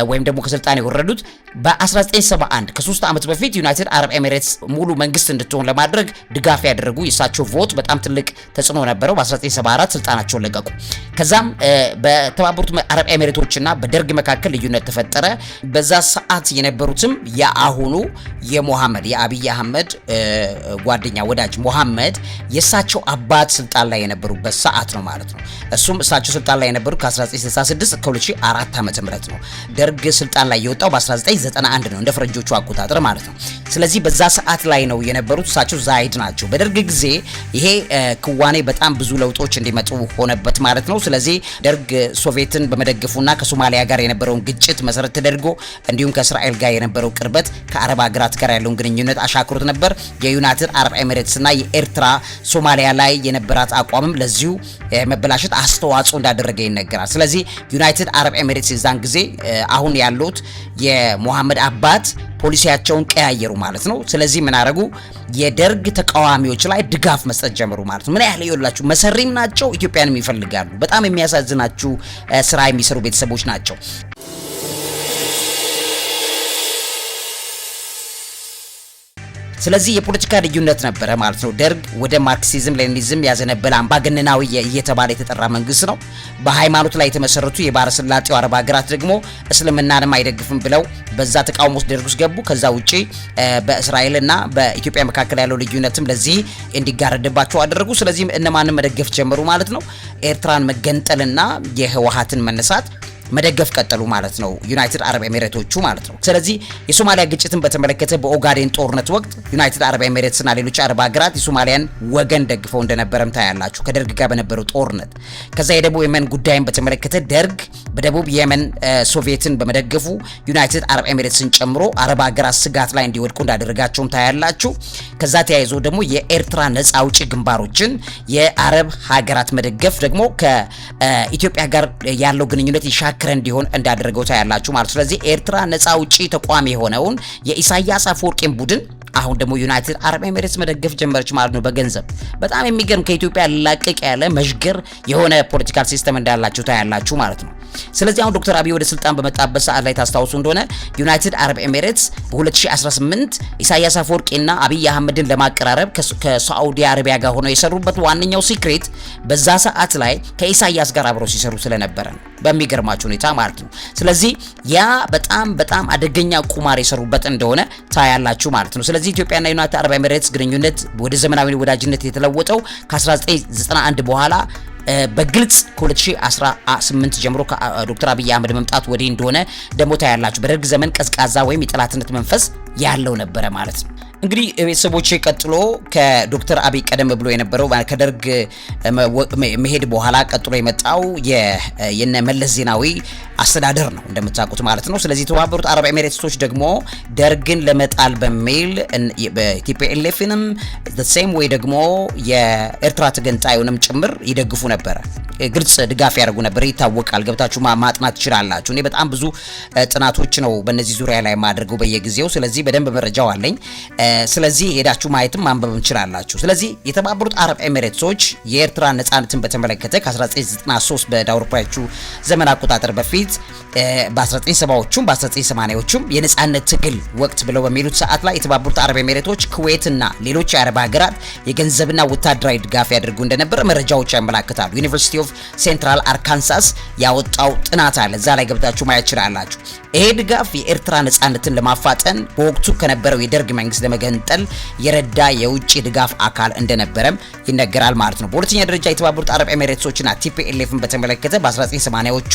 ወይም ደግሞ ከስልጣን የወረዱት በ1971 ከ3 ዓመት በፊት ዩናይትድ አረብ ኤሚሬትስ ሙሉ መንግስት እንድትሆን ለማድረግ ድጋፍ ያደረጉ የሳቸው ቮት በጣም ትልቅ ተጽዕኖ ነበረው። በ1974 ስልጣናቸውን ለቀቁ። ከዛም በተባበሩት አረብ ኤሚሬቶችና በደርግ መካከል ልዩነት ተፈጠረ። በዛ ሰዓት የነበሩትም የአሁኑ የሙሐመድ የአብይ አህመድ ጓደኛ ወዳጅ ሙሐመድ የእሳቸው አባት ስልጣን ላይ የነበሩበት ሰዓት ነው ማለት ነው። እሱም እሳቸው ስልጣን ላይ የነበሩ ከ1966 እስከ 2004 ዓመተ ምህረት ነው። ደርግ ስልጣን ላይ የወጣው በ1991 ነው እንደ ፈረንጆቹ አቆጣጠር ማለት ነው። ስለዚህ በዛ ሰዓት ላይ ነው የነበሩት። እሳቸው ዛይድ ናቸው። በደርግ ጊዜ ይሄ ክዋኔ በጣም ብዙ ለውጦች እንዲመጡ ሆነበት ማለት ነው። ስለዚህ ደርግ ሶቪየትን በመደገፉና ከሶማሊያ ጋር የነበረውን ግጭት መሰረት ተደርጎ እንዲሁም ከእስራኤል ጋር የነበረው ቅርበት ከአረብ ሀገራት ጋር ያለውን ግንኙነት አሻክሮት ነበር። የዩናይትድ አረብ ኤሚሬትስ እና የኤርትራ ሶማሊያ ላይ የነበራት አቋምም ለዚሁ መበላሸት አስተዋጽኦ እንዳደረገ ይነገራል። ስለዚህ ዩናይትድ አረብ ኤሚሬትስ የዛን ጊዜ አሁን ያሉት የሙሐመድ አባት ፖሊሲያቸውን ቀያየሩ ማለት ነው። ስለዚህ ምን አደረጉ? የደርግ ተቃዋሚዎች ላይ ድጋፍ መስጠት ጀመሩ ማለት ነው። ምን ያህል ይወላችሁ መሰሪም ናቸው፣ ኢትዮጵያንም ይፈልጋሉ። በጣም የሚያሳዝናችሁ ስራ የሚሰሩ ቤተሰቦች ናቸው። ስለዚህ የፖለቲካ ልዩነት ነበረ ማለት ነው። ደርግ ወደ ማርክሲዝም ሌኒኒዝም ያዘነበለ አምባገነናዊ እየተባለ የተጠራ መንግስት ነው። በሃይማኖት ላይ የተመሰረቱ የባህረ ሰላጤው አረብ ሀገራት ደግሞ እስልምናንም አይደግፍም ብለው በዛ ተቃውሞ ውስጥ ደርግ ውስጥ ገቡ። ከዛ ውጪ በእስራኤልና በኢትዮጵያ መካከል ያለው ልዩነትም ለዚህ እንዲጋረድባቸው አደረጉ። ስለዚህ እነማንም መደገፍ ጀመሩ ማለት ነው። ኤርትራን መገንጠልና የህወሓትን መነሳት መደገፍ ቀጠሉ ማለት ነው፣ ዩናይትድ አረብ ኤሚሬቶቹ ማለት ነው። ስለዚህ የሶማሊያ ግጭትን በተመለከተ በኦጋዴን ጦርነት ወቅት ዩናይትድ አረብ ኤሚሬትስና ሌሎች አረብ ሀገራት የሶማሊያን ወገን ደግፈው እንደነበረም ታያላችሁ ከደርግ ጋር በነበረው ጦርነት። ከዛ የደቡብ የመን ጉዳይን በተመለከተ ደርግ በደቡብ የመን ሶቪየትን በመደገፉ ዩናይትድ አረብ ኤሚሬትስን ጨምሮ አረብ ሀገራት ስጋት ላይ እንዲወድቁ እንዳደረጋቸውም ታያላችሁ። ከዛ ተያይዞ ደግሞ የኤርትራ ነፃ አውጪ ግንባሮችን የአረብ ሀገራት መደገፍ ደግሞ ከኢትዮጵያ ጋር ያለው ግንኙነት ይሻክረ እንዲሆን እንዳደረገው ታያላችሁ ማለት። ስለዚህ ኤርትራ ነፃ አውጪ ተቋም የሆነውን የኢሳያስ አፈወርቂን ቡድን አሁን ደግሞ ዩናይትድ አረብ ኤሚሬትስ መደገፍ ጀመረች ማለት ነው በገንዘብ። በጣም የሚገርም ከኢትዮጵያ ላቀቅ ያለ መሽገር የሆነ ፖለቲካል ሲስተም እንዳላችሁ ታያላችሁ ማለት ነው። ስለዚህ አሁን ዶክተር አብይ ወደ ስልጣን በመጣበት ሰዓት ላይ ታስታውሱ እንደሆነ ዩናይትድ አረብ ኤሚሬትስ በ2018 ኢሳያስ አፈወርቂና አብይ አህመድን ለማቀራረብ ከሳዑዲ አረቢያ ጋር ሆነው የሰሩበት ዋነኛው ሲክሬት በዛ ሰዓት ላይ ከኢሳያስ ጋር አብረው ሲሰሩ ስለነበረ ነው በሚገርማችሁ ሁኔታ ማለት ነው። ስለዚህ ያ በጣም አደገኛ ቁማር የሰሩበት እንደሆነ ታያላችሁ ማለት ነው። ስለዚህ ኢትዮጵያና ዩናይትድ አረብ ኤሚሬትስ ግንኙነት ወደ ዘመናዊ ወዳጅነት የተለወጠው ከ1991 በኋላ በግልጽ ከ2018 ጀምሮ ከዶክተር አብይ አህመድ መምጣት ወዲህ እንደሆነ ደግሞ ታያላችሁ። በደርግ ዘመን ቀዝቃዛ ወይም የጠላትነት መንፈስ ያለው ነበረ ማለት ነው። እንግዲህ ቤተሰቦቼ ቀጥሎ ከዶክተር አብይ ቀደም ብሎ የነበረው ከደርግ መሄድ በኋላ ቀጥሎ የመጣው የነ መለስ ዜናዊ አስተዳደር ነው እንደምታውቁት ማለት ነው። ስለዚህ የተባበሩት አረብ ኤሚሬትሶች ደግሞ ደርግን ለመጣል በሚል በቲፒኤልኤፍንም the same way ደግሞ የኤርትራ ተገንጣዩንም ጭምር ይደግፉ ነበር። ግልጽ ድጋፍ ያደርጉ ነበር፣ ይታወቃል። ገብታችሁ ማጥናት ትችላላችሁ። እኔ በጣም ብዙ ጥናቶች ነው በእነዚህ ዙሪያ ላይ ማድረገው በየጊዜው። ስለዚህ በደንብ መረጃው አለኝ። ስለዚህ ሄዳችሁ ማየትም ማንበብም ትችላላችሁ። ስለዚህ የተባበሩት አረብ ኤሚሬትሶች የኤርትራ ነጻነትን በተመለከተ ከ1993 በአውሮፓውያኑ ዘመን አቆጣጠር በፊት በ1970ዎቹም በ1980ዎቹም የነጻነት ትግል ወቅት ብለው በሚሉት ሰዓት ላይ የተባበሩት አረብ ኤሚሬቶች ኩዌትና ሌሎች የአረብ ሀገራት የገንዘብና ወታደራዊ ድጋፍ ያደርጉ እንደነበር መረጃዎች ያመለክታሉ። ዩኒቨርሲቲ ኦፍ ሴንትራል አርካንሳስ ያወጣው ጥናት አለ፣ እዛ ላይ ገብታችሁ ማየት ትችላላችሁ። ይሄ ድጋፍ የኤርትራ ነጻነትን ለማፋጠን በወቅቱ ከነበረው የደርግ መንግስት ለመገንጠል የረዳ የውጭ ድጋፍ አካል እንደነበረም ይነገራል ማለት ነው። በሁለተኛ ደረጃ የተባበሩት አረብ ኤሚሬትሶችና ቲፒኤልኤፍን በተመለከተ በ1980ዎቹ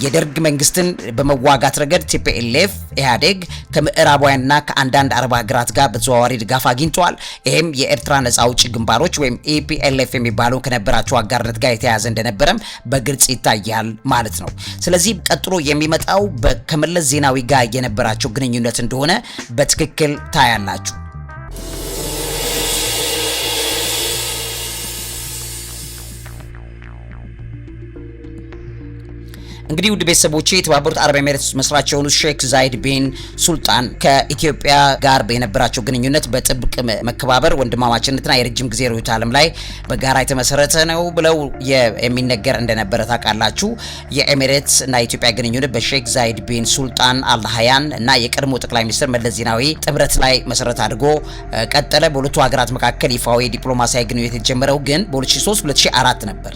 የደርግ መንግስትን በመዋጋት ረገድ ቲፒኤልኤፍ ኢህአዴግ ከምዕራባውያንና ከአንዳንድ አረብ ሀገራት ጋር በተዘዋዋሪ ድጋፍ አግኝተዋል። ይሄም የኤርትራ ነጻ አውጪ ግንባሮች ወይም ኢፒኤልኤፍ የሚባለው ከነበራቸው አጋርነት ጋር የተያያዘ እንደነበረም በግልጽ ይታያል ማለት ነው። ስለዚህ ቀጥሎ የሚመጣው ከመለስ ዜናዊ ጋር የነበራቸው ግንኙነት እንደሆነ በትክክል ታያላችሁ። እንግዲህ ውድ ቤተሰቦቼ የተባበሩት አረብ ኤሚሬትስ መስራች የሆኑት ሼክ ዛይድ ቢን ሱልጣን ከኢትዮጵያ ጋር በነበራቸው ግንኙነት በጥብቅ መከባበር፣ ወንድማማችነትና የረጅም ጊዜ ርዕዮተ ዓለም ላይ በጋራ የተመሰረተ ነው ብለው የሚነገር እንደነበረ ታውቃላችሁ። የኤሚሬትስ እና የኢትዮጵያ ግንኙነት በሼክ ዛይድ ቢን ሱልጣን አልሃያን እና የቀድሞ ጠቅላይ ሚኒስትር መለስ ዜናዊ ጥምረት ላይ መሰረት አድርጎ ቀጠለ። በሁለቱ ሀገራት መካከል ይፋዊ ዲፕሎማሲያዊ ግንኙነት የተጀመረው ግን በ2003-2004 ነበር።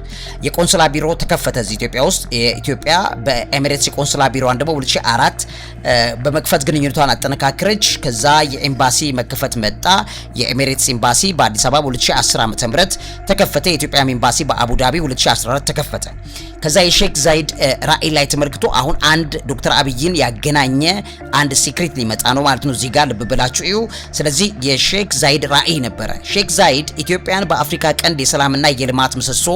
የቆንስላ ቢሮ ተከፈተ እዚህ ኢትዮጵያ ውስጥ። የኢትዮጵያ በኤሚሬትስ የቆንስላ ቢሮዋን ደግሞ 2004 በመክፈት ግንኙነቷን አጠነካከረች። ከዛ የኤምባሲ መከፈት መጣ። የኤሚሬትስ ኤምባሲ በአዲስ አበባ 2010 ዓ.ም ተከፈተ። የኢትዮጵያ ኤምባሲ በአቡዳቢ 2014 ተከፈተ። ከዛ የሼክ ዛይድ ራዕይ ላይ ተመልክቶ አሁን አንድ ዶክተር አብይን ያገናኘ አንድ ሲክሬት ሊመጣ ነው ማለት ነው። እዚህ ጋር ልብ ብላችሁ እዩ። ስለዚህ የሼክ ዛይድ ራዕይ ነበረ። ሼክ ዛይድ ኢትዮጵያን በአፍሪካ ቀንድ የሰላምና የልማት ምሰሶ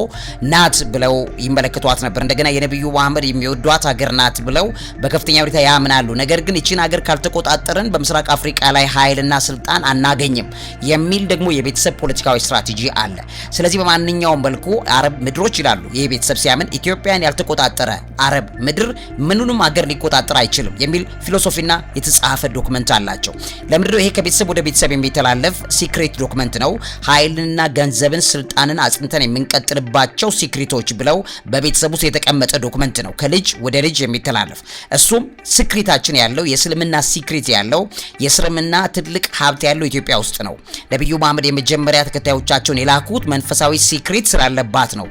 ናት ብለው ይመለከቷት ነበር። እንደገና የነብዩ መሐመድ የሚወዷት ሀገር ናት ብለው በከፍተኛ ሁኔታ ያምናሉ። ነገር ግን እቺን ሀገር ካልተቆጣጠርን በምስራቅ አፍሪካ ላይ ኃይልና ስልጣን አናገኝም የሚል ደግሞ የቤተሰብ ፖለቲካዊ ስትራቴጂ አለ። ስለዚህ በማንኛውም መልኩ አረብ ምድሮች ይላሉ ይሄ ቤተሰብ ሲያምን ኢትዮጵያን ያልተቆጣጠረ አረብ ምድር ምኑንም ሀገር ሊቆጣጠር አይችልም የሚል ፊሎሶፊና የተጻፈ ዶክመንት አላቸው። ለምንድነው ይሄ ከቤተሰብ ወደ ቤተሰብ የሚተላለፍ ሲክሬት ዶክመንት ነው። ኃይልና ገንዘብን ስልጣንን አጽንተን የምንቀጥልባቸው ሲክሬቶች ብለው በቤተሰብ ውስጥ የተቀመጠ ዶክመንት ነው፣ ከልጅ ወደ ልጅ የሚተላለፍ። እሱም ሲክሬታችን ያለው የእስልምና ሲክሬት ያለው የእስልምና ትልቅ ሀብት ያለው ኢትዮጵያ ውስጥ ነው። ነብዩ መሐመድ የመጀመሪያ ተከታዮቻቸውን የላኩት መንፈሳዊ ሲክሬት ስላለባት ነው።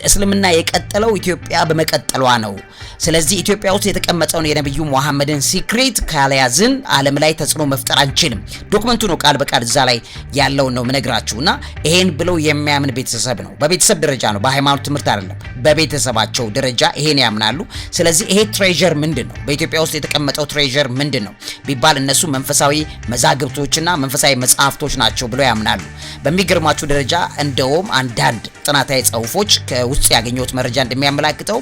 እስልምና የቀጠለው ኢትዮጵያ በመቀጠሏ ነው። ስለዚህ ኢትዮጵያ ውስጥ የተቀመጠውን የነብዩ መሐመድን ሲክሬት ካልያዝን ዓለም ላይ ተጽዕኖ መፍጠር አንችልም። ዶክመንቱ ነው ቃል በቃል እዛ ላይ ያለው ነው ምነግራችሁና ይሄን ብለው የሚያምን ቤተሰብ ነው። በቤተሰብ ደረጃ ነው፣ በሃይማኖት ትምህርት አይደለም። በቤተሰባቸው ደረጃ ይሄን ያምናሉ። ስለዚህ ይሄ ትሬዠር ምንድነው? በኢትዮጵያ ውስጥ የተቀመጠው ትሬዠር ምንድነው ቢባል እነሱ መንፈሳዊ መዛግብቶችና መንፈሳዊ መጽሐፍቶች ናቸው ብለው ያምናሉ። በሚገርማችሁ ደረጃ እንደውም አንዳንድ ጥናታዊ ጽሁፎች ከውስጥ ያገኘሁት መረጃ እንደሚያመላክተው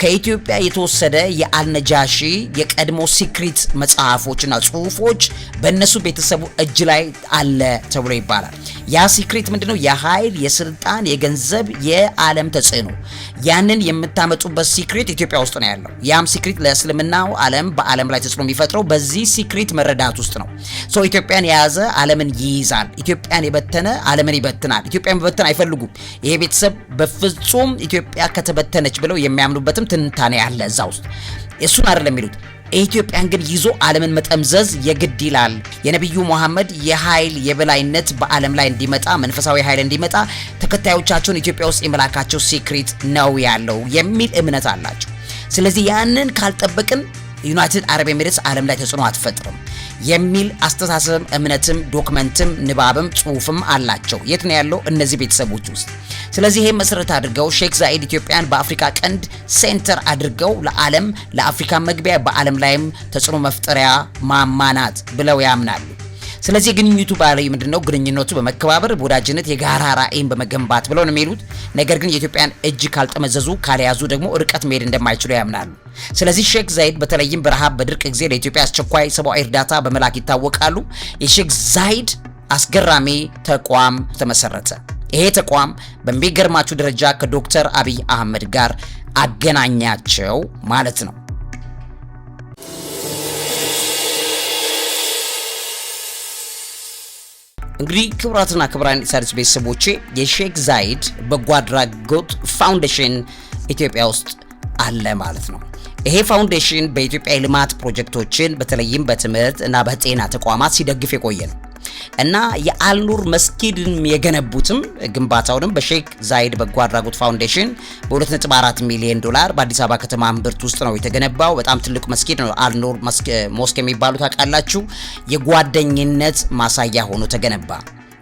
ከኢትዮጵያ የተወሰደ የአልነጃሺ የቀድሞ ሲክሪት መጽሐፎችና ጽሁፎች በእነሱ ቤተሰቡ እጅ ላይ አለ ተብሎ ይባላል። ያ ሲክሪት ምንድነው? የኃይል፣ የስልጣን፣ የገንዘብ፣ የዓለም ተጽዕኖ ያንን የምታመጡበት ሲክሪት ኢትዮጵያ ውስጥ ነው ያለው። ያም ሲክሪት ለእስልምናው ዓለም በዓለም ላይ ተጽዕኖ የሚፈጥረው በዚህ ሲክሪት መረዳት ውስጥ ነው። ሰው ኢትዮጵያን የያዘ ዓለምን ይይዛል፣ ኢትዮጵያን የበተነ ዓለምን ይበትናል። ኢትዮጵያን መበተን አይፈልጉም። ይሄ ቤተሰብ በፍጹም ኢትዮጵያ ከተበተነች ብለው የሚያምኑበትም ትንታኔ ያለ እዛ ውስጥ እሱን አይደለም የሚሉት። ኢትዮጵያን ግን ይዞ ዓለምን መጠምዘዝ የግድ ይላል። የነብዩ መሐመድ የኃይል የበላይነት በዓለም ላይ እንዲመጣ መንፈሳዊ ኃይል እንዲመጣ ተከታዮቻቸውን ኢትዮጵያ ውስጥ የመላካቸው ሲክሬት ነው ያለው የሚል እምነት አላቸው። ስለዚህ ያንን ካልጠበቅን ዩናይትድ አረብ ኤሚሬትስ ዓለም ላይ ተጽዕኖ አትፈጥርም የሚል አስተሳሰብም እምነትም ዶክመንትም ንባብም ጽሁፍም አላቸው። የት ነው ያለው? እነዚህ ቤተሰቦች ውስጥ። ስለዚህ ይሄ መሰረት አድርገው ሼክ ዛይድ ኢትዮጵያን በአፍሪካ ቀንድ ሴንተር አድርገው ለዓለም ለአፍሪካ መግቢያ በዓለም ላይም ተጽዕኖ መፍጠሪያ ማማናት ብለው ያምናሉ። ስለዚህ ግንኙነቱ ባለ ምንድነው? ግንኙነቱ በመከባበር በወዳጅነት የጋራ ራዕይን በመገንባት ብለው ነው የሚሉት። ነገር ግን የኢትዮጵያን እጅ ካልጠመዘዙ ካልያዙ ደግሞ ርቀት መሄድ እንደማይችሉ ያምናሉ። ስለዚህ ሼክ ዛይድ በተለይም በረሃብ በድርቅ ጊዜ ለኢትዮጵያ አስቸኳይ ሰብአዊ እርዳታ በመላክ ይታወቃሉ። የሼክ ዛይድ አስገራሚ ተቋም ተመሰረተ። ይሄ ተቋም በሚገርማችሁ ደረጃ ከዶክተር አብይ አህመድ ጋር አገናኛቸው ማለት ነው። እንግዲህ ክቡራትና ክቡራን ሣድስ ቤተሰቦቼ የሼክ ዛይድ በጎ አድራጎት ፋውንዴሽን ኢትዮጵያ ውስጥ አለ ማለት ነው። ይሄ ፋውንዴሽን በኢትዮጵያ የልማት ፕሮጀክቶችን በተለይም በትምህርት እና በጤና ተቋማት ሲደግፍ የቆየ ነው እና የአልኑር መስጊድን የገነቡትም ግንባታውንም በሼክ ዛይድ በጎ አድራጎት ፋውንዴሽን በ2.4 ሚሊዮን ዶላር በአዲስ አበባ ከተማ እምብርት ውስጥ ነው የተገነባው። በጣም ትልቅ መስጊድ ነው። አልኑር ሞስክ የሚባሉት ታውቃላችሁ። የጓደኝነት ማሳያ ሆኖ ተገነባ።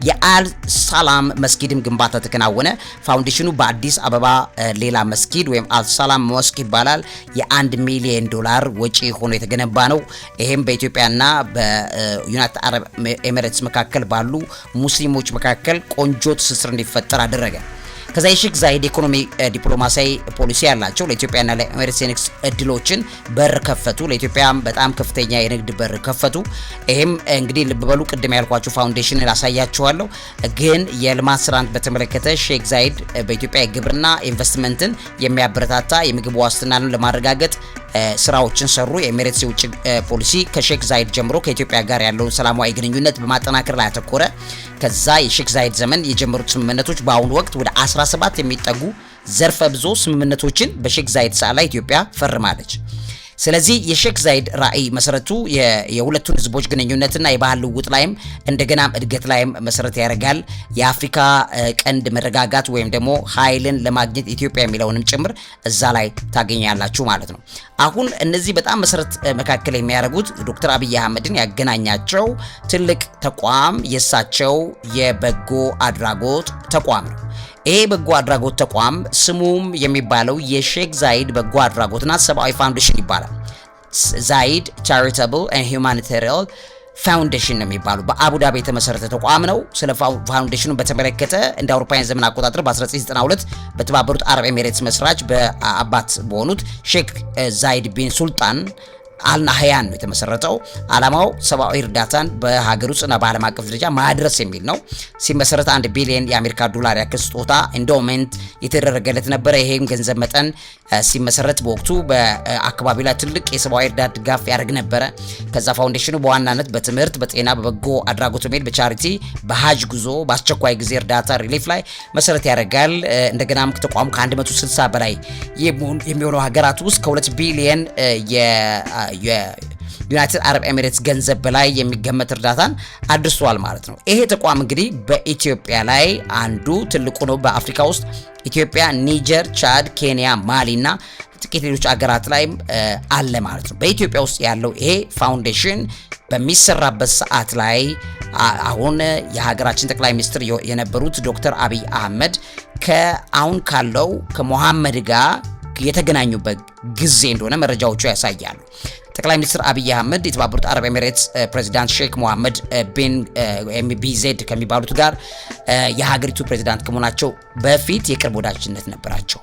የአል ሰላም መስጊድም ግንባታ ተከናወነ። ፋውንዴሽኑ በአዲስ አበባ ሌላ መስጊድ ወይም አል ሰላም ሞስክ ይባላል የ1 ሚሊዮን ዶላር ወጪ ሆኖ የተገነባ ነው። ይሄም በኢትዮጵያና በዩናይትድ አረብ ኤሚሬትስ መካከል ባሉ ሙስሊሞች መካከል ቆንጆ ትስስር እንዲፈጠር አደረገ። ከዛ የሼክ ዛይድ ኢኮኖሚ ዲፕሎማሲያዊ ፖሊሲ ያላቸው ለኢትዮጵያና ለኤሚሬትስ የንግድ እድሎችን በር ከፈቱ። ለኢትዮጵያም በጣም ከፍተኛ የንግድ በር ከፈቱ። ይሄም እንግዲህ ልብ በሉ ቅድም ያልኳችሁ ፋውንዴሽን ላሳያችኋለሁ። ግን የልማት ስራን በተመለከተ ሼክ ዛይድ በኢትዮጵያ የግብርና ኢንቨስትመንትን የሚያበረታታ የምግብ ዋስትናን ለማረጋገጥ ስራዎችን ሰሩ። የኤሚሬትስ የውጭ ፖሊሲ ከሼክ ዛይድ ጀምሮ ከኢትዮጵያ ጋር ያለውን ሰላማዊ ግንኙነት በማጠናከር ላይ አተኮረ። ከዛ የሼክ ዛይድ ዘመን የጀመሩት ስምምነቶች በአሁኑ ወቅት ወደ 17 የሚጠጉ ዘርፈ ብዙ ስምምነቶችን በሼክ ዛይድ ሰዓት ላይ ኢትዮጵያ ፈርማለች። ስለዚህ የሼክ ዛይድ ራዕይ መሰረቱ የሁለቱን ህዝቦች ግንኙነትና የባህል ልውውጥ ላይም እንደገናም እድገት ላይም መሰረት ያደርጋል። የአፍሪካ ቀንድ መረጋጋት ወይም ደግሞ ኃይልን ለማግኘት ኢትዮጵያ የሚለውንም ጭምር እዛ ላይ ታገኛላችሁ ማለት ነው። አሁን እነዚህ በጣም መሰረት መካከል የሚያደርጉት ዶክተር አብይ አህመድን ያገናኛቸው ትልቅ ተቋም የሳቸው የበጎ አድራጎት ተቋም ነው። ይሄ በጎ አድራጎት ተቋም ስሙም የሚባለው የሼክ ዛይድ በጎ አድራጎትና ሰብአዊ ፋውንዴሽን ይባላል። ዛይድ ቻሪታብል ኤንድ ሁማኒታሪያን ፋውንዴሽን ነው የሚባሉ በአቡዳቢ የተመሰረተ ተቋም ነው። ስለ ፋውንዴሽኑ በተመለከተ እንደ አውሮፓውያን ዘመን አቆጣጠር በ1992 በተባበሩት አረብ ኤሚሬትስ መስራች በአባት በሆኑት ሼክ ዛይድ ቢን ሱልጣን አልናህያን ነው የተመሰረተው። ዓላማው ሰብአዊ እርዳታን በሀገር ውስጥና በዓለም አቀፍ ደረጃ ማድረስ የሚል ነው። ሲመሰረት 1 ቢሊዮን የአሜሪካ ዶላር ያክል ስጦታ ኢንዶመንት የተደረገለት ነበረ። ይሄም ገንዘብ መጠን ሲመሰረት በወቅቱ በአካባቢው ላይ ትልቅ የሰብአዊ እርዳታ ድጋፍ ያደርግ ነበረ። ከዛ ፋውንዴሽኑ በዋናነት በትምህርት፣ በጤና፣ በበጎ አድራጎት በሚል በቻሪቲ፣ በሀጅ ጉዞ፣ በአስቸኳይ ጊዜ እርዳታ ሪሊፍ ላይ መሰረት ያደርጋል። እንደገናም ተቋሙ ከ160 በላይ የሚሆኑ ሀገራት ውስጥ ከ2 ቢሊዮን የዩናይትድ አረብ ኤሚሬትስ ገንዘብ በላይ የሚገመት እርዳታን አድርሷል ማለት ነው። ይሄ ተቋም እንግዲህ በኢትዮጵያ ላይ አንዱ ትልቁ ነው። በአፍሪካ ውስጥ ኢትዮጵያ፣ ኒጀር፣ ቻድ፣ ኬንያ፣ ማሊ እና ጥቂት ሌሎች አገራት ላይም አለ ማለት ነው። በኢትዮጵያ ውስጥ ያለው ይሄ ፋውንዴሽን በሚሰራበት ሰዓት ላይ አሁን የሀገራችን ጠቅላይ ሚኒስትር የነበሩት ዶክተር አብይ አህመድ ከአሁን ካለው ከሙሐመድ ጋር የተገናኙበት ጊዜ እንደሆነ መረጃዎቹ ያሳያሉ። ጠቅላይ ሚኒስትር አብይ አህመድ የተባበሩት አረብ ኤሚሬትስ ፕሬዚዳንት ሼክ ሙሐመድ ቢን ኤምቢዜድ ከሚባሉት ጋር የሀገሪቱ ፕሬዚዳንት ከመሆናቸው በፊት የቅርብ ወዳጅነት ነበራቸው።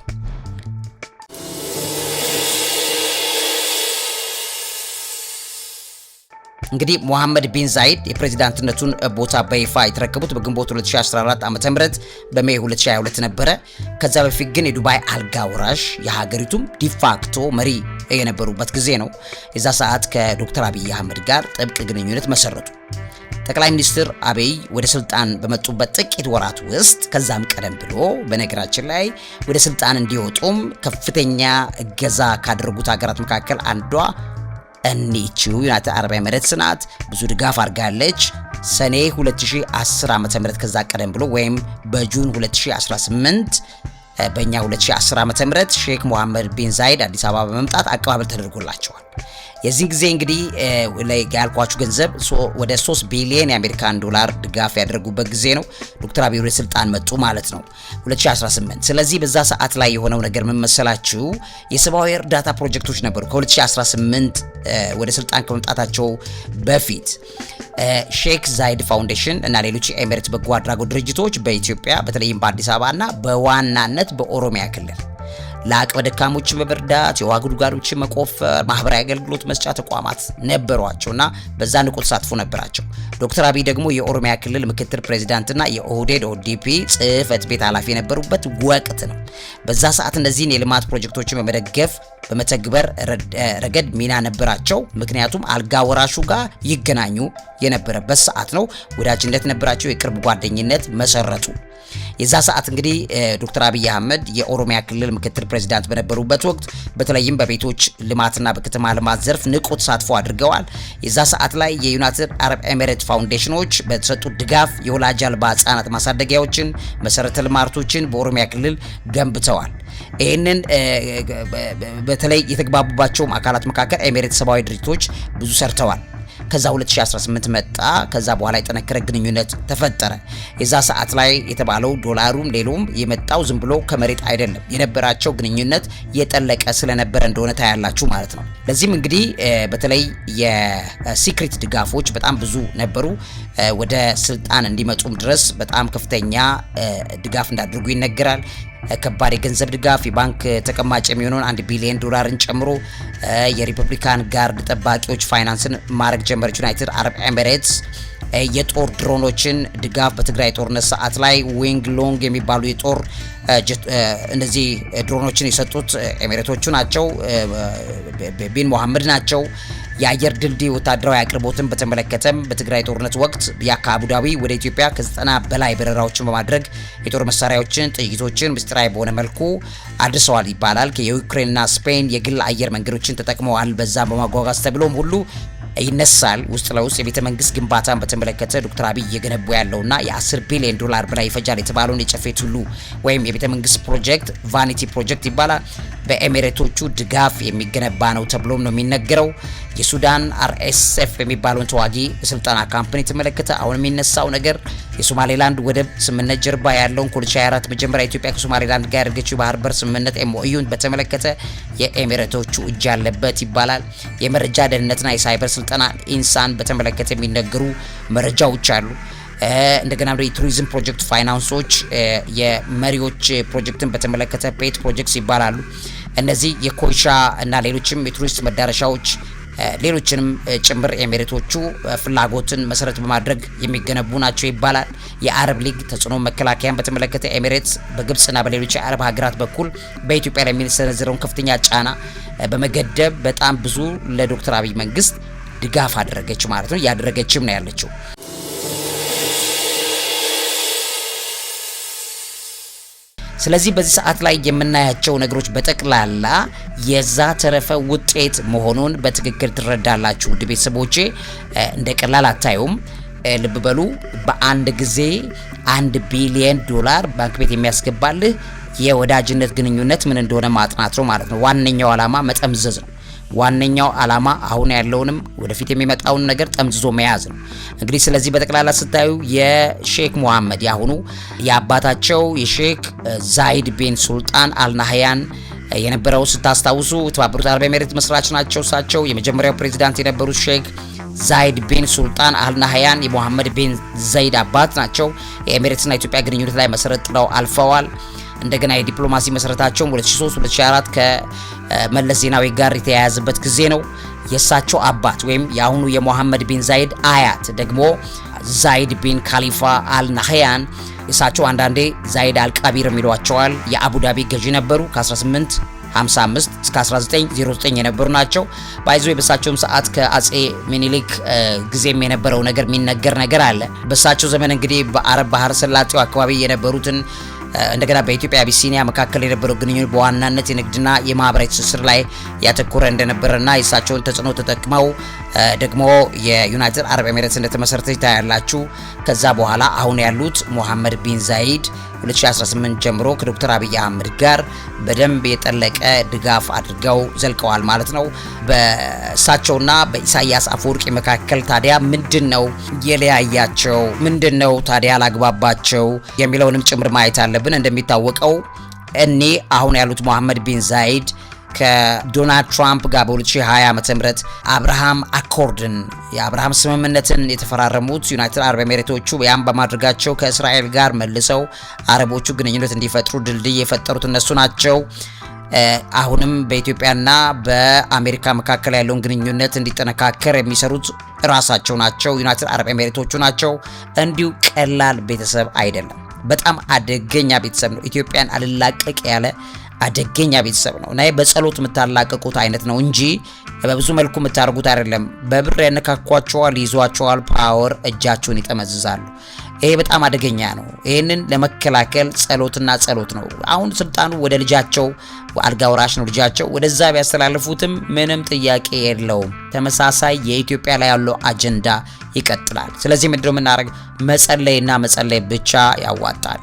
እንግዲህ ሙሐመድ ቢን ዛይድ የፕሬዚዳንትነቱን ቦታ በይፋ የተረከቡት በግንቦት 2014 ዓ.ም በሜይ 2022 ነበረ። ከዛ በፊት ግን የዱባይ አልጋ ወራሽ የሀገሪቱም ዲፋክቶ መሪ የነበሩበት ጊዜ ነው። የዛ ሰዓት ከዶክተር አብይ አህመድ ጋር ጥብቅ ግንኙነት መሰረቱ። ጠቅላይ ሚኒስትር አብይ ወደ ስልጣን በመጡበት ጥቂት ወራት ውስጥ ከዛም ቀደም ብሎ በነገራችን ላይ ወደ ስልጣን እንዲወጡም ከፍተኛ እገዛ ካደረጉት ሀገራት መካከል አንዷ እኒቺው ዩናይትድ አረብ ኤሚሬትስ ናት። ብዙ ድጋፍ አድርጋለች። ሰኔ 2010 ዓ.ም ከዛ ቀደም ብሎ ወይም በጁን 2018 በእኛ 2010 ዓ.ም ሼክ ሙሐመድ ቢን ዛይድ አዲስ አበባ በመምጣት አቀባበል ተደርጎላቸዋል። የዚህ ጊዜ እንግዲህ ያልኳችሁ ገንዘብ ወደ 3 ቢሊዮን የአሜሪካን ዶላር ድጋፍ ያደረጉበት ጊዜ ነው። ዶክተር አብይ ወደ ስልጣን መጡ ማለት ነው 2018። ስለዚህ በዛ ሰዓት ላይ የሆነው ነገር ምን መሰላችሁ? የሰብአዊ እርዳታ ፕሮጀክቶች ነበሩ። ከ2018 ወደ ስልጣን ከመምጣታቸው በፊት ሼክ ዛይድ ፋውንዴሽን እና ሌሎች የኤሚሬት በጎ አድራጎት ድርጅቶች በኢትዮጵያ በተለይም በአዲስ አበባ እና በዋናነት በኦሮሚያ ክልል ለአቅመ ደካሞችን በመርዳት የውሃ ጉድጓዶችን መቆፈር፣ ማህበራዊ አገልግሎት መስጫ ተቋማት ነበሯቸውና በዛ ንቁ ተሳትፎ ነበራቸው። ዶክተር አብይ ደግሞ የኦሮሚያ ክልል ምክትል ፕሬዚዳንትና የኦህዴድ ኦዲፒ ጽህፈት ቤት ኃላፊ የነበሩበት ወቅት ነው። በዛ ሰዓት እነዚህን የልማት ፕሮጀክቶችን በመደገፍ በመተግበር ረገድ ሚና ነበራቸው። ምክንያቱም አልጋ ወራሹ ጋር ይገናኙ የነበረበት ሰዓት ነው። ወዳጅነት ነበራቸው። የቅርብ ጓደኝነት መሰረቱ። የዛ ሰዓት እንግዲህ ዶክተር አብይ አህመድ የኦሮሚያ ክልል ምክትል ፕሬዚዳንት በነበሩበት ወቅት በተለይም በቤቶች ልማትና በከተማ ልማት ዘርፍ ንቁ ተሳትፎ አድርገዋል። የዛ ሰዓት ላይ የዩናይትድ አረብ ኤሚሬት ፋውንዴሽኖች በተሰጡት ድጋፍ የወላጅ አልባ ህጻናት ማሳደጊያዎችን፣ መሰረተ ልማቶችን በኦሮሚያ ክልል ገንብተዋል። ይህንን በተለይ የተግባቡባቸው አካላት መካከል ኤሚሬት ሰብአዊ ድርጅቶች ብዙ ሰርተዋል። ከዛ 2018 መጣ። ከዛ በኋላ የጠነከረ ግንኙነት ተፈጠረ። የዛ ሰዓት ላይ የተባለው ዶላሩም ሌሎም የመጣው ዝም ብሎ ከመሬት አይደለም። የነበራቸው ግንኙነት የጠለቀ ስለነበረ እንደሆነ ታያላችሁ ማለት ነው። ለዚህም እንግዲህ በተለይ የሲክሬት ድጋፎች በጣም ብዙ ነበሩ። ወደ ስልጣን እንዲመጡም ድረስ በጣም ከፍተኛ ድጋፍ እንዳደረጉ ይነገራል። ከባድ የገንዘብ ድጋፍ የባንክ ተቀማጭ የሚሆነውን 1 ቢሊዮን ዶላርን ጨምሮ የሪፐብሊካን ጋርድ ጠባቂዎች ፋይናንስን ማድረግ ጀመረች ዩናይትድ አረብ ኤሚሬትስ። የጦር ድሮኖችን ድጋፍ በትግራይ ጦርነት ሰዓት ላይ ዊንግ ሎንግ የሚባሉ የጦር እነዚህ ድሮኖችን የሰጡት ኤሚሬቶቹ ናቸው፣ ቢን ሙሐመድ ናቸው። የአየር ድልድይ ወታደራዊ አቅርቦትን በተመለከተም በትግራይ ጦርነት ወቅት ከአቡዳቢ ወደ ኢትዮጵያ ከ90 በላይ በረራዎችን በማድረግ የጦር መሳሪያዎችን፣ ጥይቶችን ምስጢራዊ በሆነ መልኩ አድርሰዋል ይባላል። የዩክሬንና ስፔን የግል አየር መንገዶችን ተጠቅመዋል። በዛም በማጓጓዝ ተብሎም ሁሉ ይነሳል። ውስጥ ለውስጥ የቤተ መንግስት ግንባታን በተመለከተ ዶክተር አብይ እየገነቡ ያለውና የ10 ቢሊዮን ዶላር በላይ ይፈጃል የተባለውን የጨፌ ቱሉ ወይም የቤተ መንግስት ፕሮጀክት ቫኒቲ ፕሮጀክት ይባላል በኤሚሬቶቹ ድጋፍ የሚገነባ ነው ተብሎም ነው የሚነገረው። የሱዳን RSF የሚባለውን ተዋጊ ስልጠና ካምፕኒ የተመለከተ አሁን የሚነሳው ነገር የሶማሌላንድ ወደብ ስምምነት ጀርባ ያለውን ከ2024 መጀመሪያ ኢትዮጵያ ከሶማሌላንድ ጋር ያደረገችው ባህር በር ስምምነት ኤምኦዩን በተመለከተ የኤሚሬቶቹ እጅ ያለበት ይባላል። የመረጃ ደህንነትና የሳይበር ስልጠና ኢንሳን በተመለከተ የሚነገሩ መረጃዎች አሉ። እንደገና የቱሪዝም ፕሮጀክት ፋይናንሶች የመሪዎች ፕሮጀክትን በተመለከተ ፔት ፕሮጀክትስ ይባላሉ። እነዚህ የኮይሻ እና ሌሎችም የቱሪስት መዳረሻዎች ሌሎችንም ጭምር ኤሚሬቶቹ ፍላጎትን መሰረት በማድረግ የሚገነቡ ናቸው ይባላል። የአረብ ሊግ ተጽዕኖ መከላከያን በተመለከተ ኤሚሬትስ በግብጽና በሌሎች የአረብ ሀገራት በኩል በኢትዮጵያ ላይ የሚሰነዘረውን ከፍተኛ ጫና በመገደብ በጣም ብዙ ለዶክተር አብይ መንግስት ድጋፍ አደረገች ማለት ነው። ያደረገችም ነው ያለችው። ስለዚህ በዚህ ሰዓት ላይ የምናያቸው ነገሮች በጠቅላላ የዛ ተረፈ ውጤት መሆኑን በትክክል ትረዳላችሁ። ውድ ቤተሰቦቼ እንደ ቀላል አታዩም። ልብ በሉ። በአንድ ጊዜ $1 ቢሊዮን ባንክ ቤት የሚያስገባልህ የወዳጅነት ግንኙነት ምን እንደሆነ ማጥናት ነው ማለት ነው። ዋነኛው ዓላማ መጠምዘዝ ነው። ዋነኛው ዓላማ አሁን ያለውንም ወደፊት የሚመጣውን ነገር ጠምዝዞ መያዝ ነው። እንግዲህ ስለዚህ በጠቅላላ ስታዩ የሼክ መሐመድ ያሁኑ የአባታቸው የሼክ ዛይድ ቢን ሱልጣን አልናህያን የነበረው ስታስታውሱ የተባበሩት አረብ ኤሚሬት መስራች ናቸው። እሳቸው የመጀመሪያው ፕሬዚዳንት የነበሩት ሼክ ዛይድ ቢን ሱልጣን አልናህያን የመሐመድ ቢን ዛይድ አባት ናቸው። የኤሚሬትስና ኢትዮጵያ ግንኙነት ላይ መሰረት ጥለው አልፈዋል። እንደገና የዲፕሎማሲ መሰረታቸው 2003-2004 ከመለስ ዜናዊ ጋር የተያያዘበት ጊዜ ነው። የእሳቸው አባት ወይም የአሁኑ የመሐመድ ቢን ዛይድ አያት ደግሞ ዛይድ ቢን ካሊፋ አልናህያን እሳቸው አንዳንዴ ዛይድ አልቃቢር የሚሏቸዋል የአቡዳቢ ገዢ ነበሩ። ከ1855 እስከ 1909 የነበሩ ናቸው። ባይዞ በሳቸውም ሰዓት ከአጼ ሚኒሊክ ጊዜም የነበረው ነገር የሚነገር ነገር አለ። በሳቸው ዘመን እንግዲህ በአረብ ባህር ሰላጤው አካባቢ የነበሩትን እንደገና በኢትዮጵያ አቢሲኒያ መካከል የነበረው ግንኙነት በዋናነት የንግድና የማህበራዊ ትስስር ላይ ያተኮረ እንደነበረና የእሳቸውን ተጽዕኖ ተጠቅመው ደግሞ የዩናይትድ አረብ ኤሚሬትስ እንደተመሰረተ ይታያላችሁ። ከዛ በኋላ አሁን ያሉት መሐመድ ቢን ዛይድ 2018 ጀምሮ ከዶክተር አብይ አህመድ ጋር በደንብ የጠለቀ ድጋፍ አድርገው ዘልቀዋል ማለት ነው። በእሳቸውና በኢሳያስ አፈወርቂ መካከል ታዲያ ምንድነው የለያያቸው? ምንድነው ታዲያ ያላግባባቸው የሚለውንም ጭምር ማየት አለብን። እንደሚታወቀው እኔ አሁን ያሉት መሐመድ ቢን ዛይድ ከዶናልድ ትራምፕ ጋር በ2020 ዓ.ም አብርሃም አኮርድን የአብርሃም ስምምነትን የተፈራረሙት ዩናይትድ አረብ ኤሚሬቶቹ ያም በማድረጋቸው ከእስራኤል ጋር መልሰው አረቦቹ ግንኙነት እንዲፈጥሩ ድልድይ የፈጠሩት እነሱ ናቸው። አሁንም በኢትዮጵያና በአሜሪካ መካከል ያለውን ግንኙነት እንዲጠነካከር የሚሰሩት ራሳቸው ናቸው፣ ዩናይትድ አረብ ኤሚሬቶቹ ናቸው። እንዲሁ ቀላል ቤተሰብ አይደለም። በጣም አደገኛ ቤተሰብ ነው። ኢትዮጵያን አልላቀቅ ያለ አደገኛ ቤተሰብ ነው እና በጸሎት የምታላቀቁት አይነት ነው እንጂ በብዙ መልኩ የምታርጉት አይደለም። በብር ያነካኳቸዋል፣ ይዟቸዋል፣ ፓወር እጃቸውን ይጠመዝዛሉ። ይሄ በጣም አደገኛ ነው። ይሄንን ለመከላከል ጸሎትና ጸሎት ነው። አሁን ስልጣኑ ወደ ልጃቸው አልጋ ወራሽ ነው ልጃቸው፣ ወደዛ ቢያስተላልፉትም ምንም ጥያቄ የለውም። ተመሳሳይ የኢትዮጵያ ላይ ያለው አጀንዳ ይቀጥላል። ስለዚህ ምንድነው የምናደርገው? መጸለይና መጸለይ ብቻ ያዋጣል።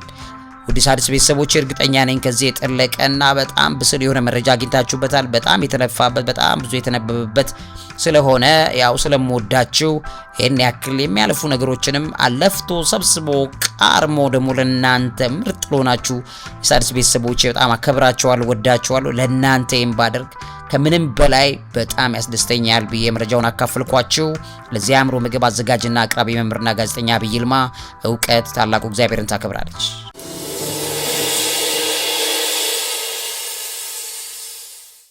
ውድ ሣድስ ቤተሰቦች እርግጠኛ ነኝ ከዚህ የጠለቀና በጣም ብስል የሆነ መረጃ አግኝታችሁበታል። በጣም የተለፋበት በጣም ብዙ የተነበበበት ስለሆነ ያው ስለምወዳችሁ ይሄን ያክል የሚያልፉ ነገሮችንም አለፍቶ ሰብስቦ ቃርሞ ደግሞ ለናንተ ምርጥ ሆናችሁ የሣድስ ቤተሰቦች በጣም አከብራችኋለሁ፣ ወዳችኋለሁ። ለናንተ ባደርግ ከምንም በላይ በጣም ያስደስተኛል ብዬ መረጃውን አካፈልኳችሁ። ለዚህ አእምሮ ምግብ አዘጋጅና አቅራቢ መምህርና ጋዜጠኛ አብይ ይልማ። እውቀት ታላቁ እግዚአብሔርን ታከብራለች።